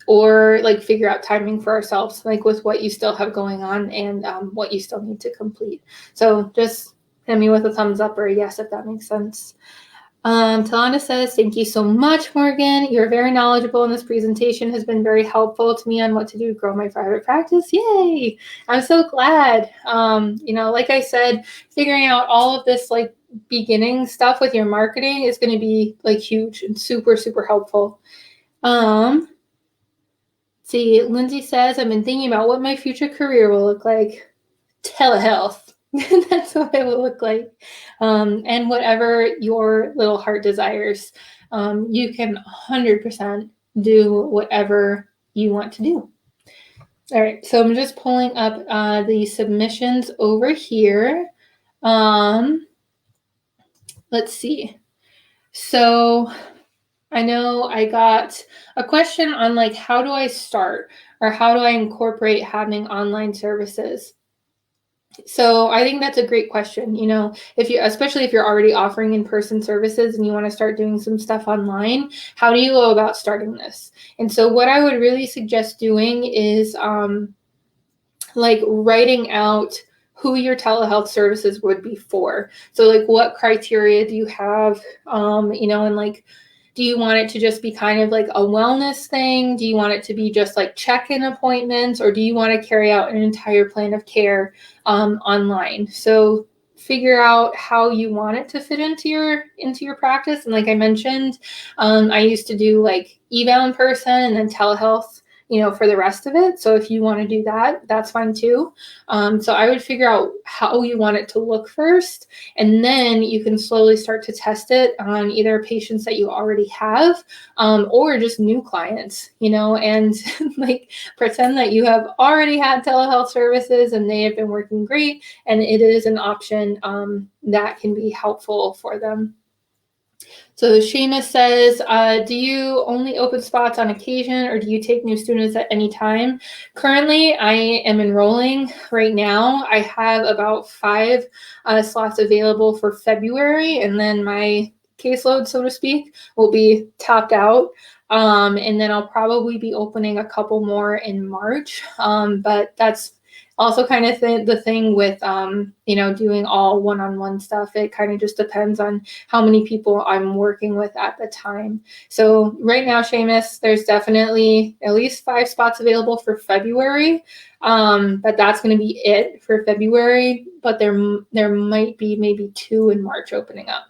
or like figure out timing for ourselves, like with what you still have going on and what you still need to complete. So just hit me with a thumbs up or a yes if that makes sense. Talana says, thank you so much, Morgan. You're very knowledgeable, and this presentation has been very helpful to me on what to do to grow my private practice. Yay! I'm so glad. Like I said, figuring out all of this like beginning stuff with your marketing is going to be like huge and super, super helpful. See, Lindsay says, I've been thinking about what my future career will look like. Telehealth. That's what it will look like. And whatever your little heart desires, you can 100% do whatever you want to do. All right, so I'm just pulling up the submissions over here. Let's see. So I know I got a question on like, how do I start, or how do I incorporate having online services? So I think that's a great question. Especially if you're already offering in-person services and you want to start doing some stuff online, how do you go about starting this? And so what I would really suggest doing is like writing out who your telehealth services would be for. So like, what criteria do you have, and like, do you want it to just be kind of like a wellness thing? Do you want it to be just like check-in appointments, or do you want to carry out an entire plan of care online? So figure out how you want it to fit into your practice. And like I mentioned, I used to do like eval in person and then telehealth, for the rest of it. So if you want to do that, that's fine too. So I would figure out how you want it to look first, and then you can slowly start to test it on either patients that you already have, or just new clients, and like pretend that you have already had telehealth services and they have been working great, and it is an option that can be helpful for them. So Seamus says, do you only open spots on occasion, or do you take new students at any time? Currently, I am enrolling right now. I have about 5 slots available for February, and then my caseload, so to speak, will be topped out. And then I'll probably be opening a couple more in March. But that's also kind of the thing with, doing all one-on-one stuff. It kind of just depends on how many people I'm working with at the time. So right now, Seamus, there's definitely at least 5 spots available for February, but that's going to be it for February. But there might be maybe 2 in March opening up.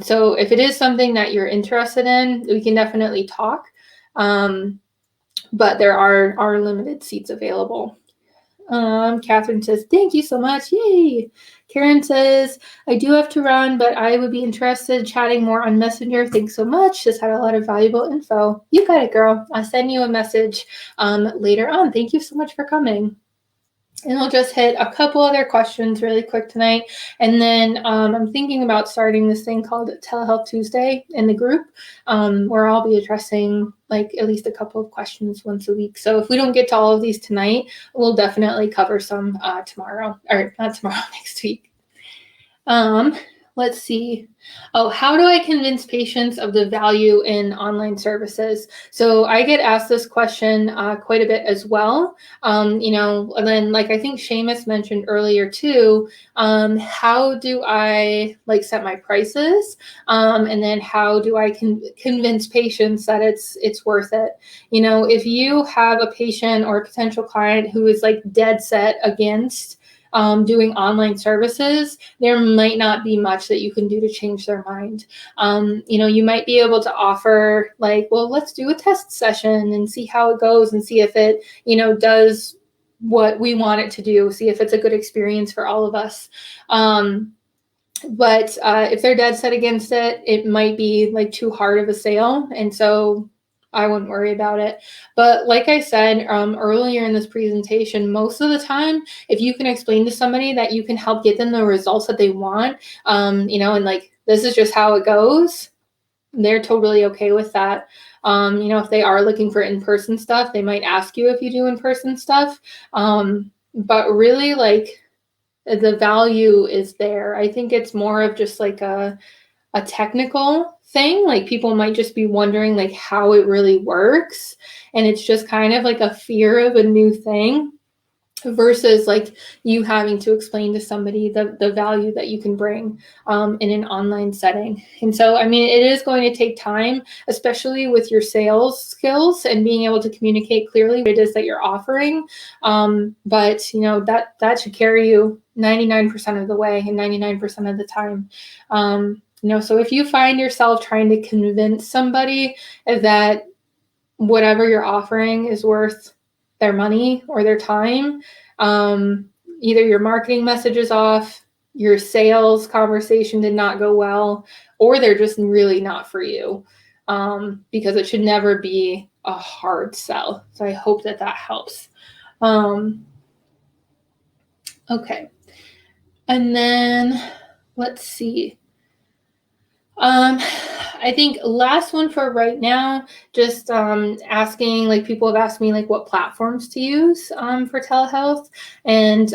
So if it is something that you're interested in, we can definitely talk. But there are limited seats available. Catherine says, thank you so much. Yay. Karen says, I do have to run, but I would be interested in chatting more on Messenger. Thanks so much. Just had a lot of valuable info. You got it, girl. I'll send you a message later on. Thank you so much for coming. And we'll just hit a couple other questions really quick tonight. And then I'm thinking about starting this thing called Telehealth Tuesday in the group, where I'll be addressing like at least a couple of questions once a week. So if we don't get to all of these tonight, we'll definitely cover some tomorrow, or not tomorrow, next week. Let's see. Oh, how do I convince patients of the value in online services? So I get asked this question quite a bit as well. And then like I think Seamus mentioned earlier too, how do I like set my prices? And then how do I convince patients that it's worth it? If you have a patient or a potential client who is like dead set against doing online services, there might not be much that you can do to change their mind. You might be able to offer like, well, let's do a test session and see how it goes and see if it, does what we want it to do, see if it's a good experience for all of us. But if they're dead set against it, it might be like too hard of a sale. And so I wouldn't worry about it. But like I said earlier in this presentation, most of the time, if you can explain to somebody that you can help get them the results that they want, and like this is just how it goes, they're totally okay with that. If they are looking for in-person stuff, they might ask you if you do in-person stuff. But really, like the value is there. I think it's more of just like a technical thing. Like people might just be wondering like how it really works. And it's just kind of like a fear of a new thing versus like you having to explain to somebody the value that you can bring in an online setting. And so, I mean, it is going to take time, especially with your sales skills and being able to communicate clearly what it is that you're offering. But that should carry you 99% of the way and 99% of the time. So if you find yourself trying to convince somebody that whatever you're offering is worth their money or their time, either your marketing message is off, your sales conversation did not go well, or they're just really not for you, because it should never be a hard sell. So I hope that helps. Okay. And then let's see. I think last one for right now, just asking, like people have asked me like what platforms to use for telehealth. And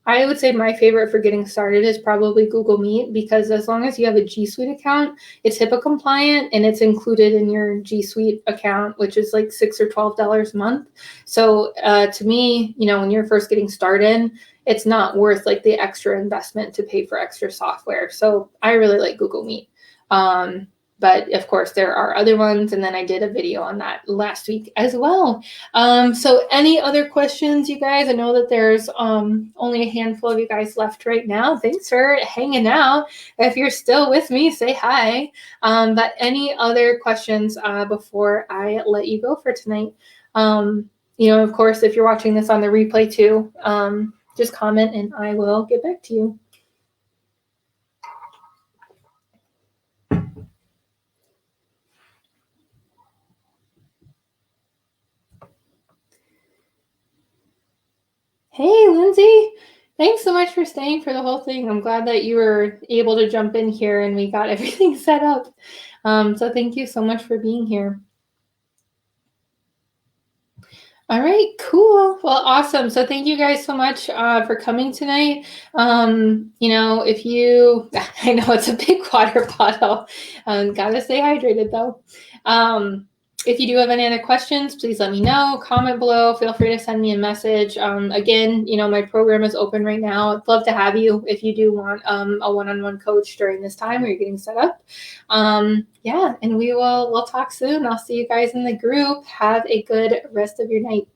I would say my favorite for getting started is probably Google Meet, because as long as you have a G Suite account, it's HIPAA compliant and it's included in your G Suite account, which is like $6 or $12 a month. So to me, when you're first getting started, it's not worth like the extra investment to pay for extra software. So I really like Google Meet. But of course there are other ones, and then I did a video on that last week as well. So any other questions, you guys? I know that there's only a handful of you guys left right now. Thanks for hanging out. If you're still with me, say hi. But any other questions before I let you go for tonight? Of course, if you're watching this on the replay too, just comment and I will get back to you. Hey, Lindsay. Thanks so much for staying for the whole thing. I'm glad that you were able to jump in here and we got everything set up. So thank you so much for being here. All right, cool. Well, awesome. So thank you guys so much for coming tonight. If you, I know it's a big water bottle. Gotta stay hydrated though. If you do have any other questions, please let me know. Comment below. Feel free to send me a message. Again, my program is open right now. I'd love to have you if you do want a one-on-one coach during this time where you're getting set up. And we'll talk soon. I'll see you guys in the group. Have a good rest of your night.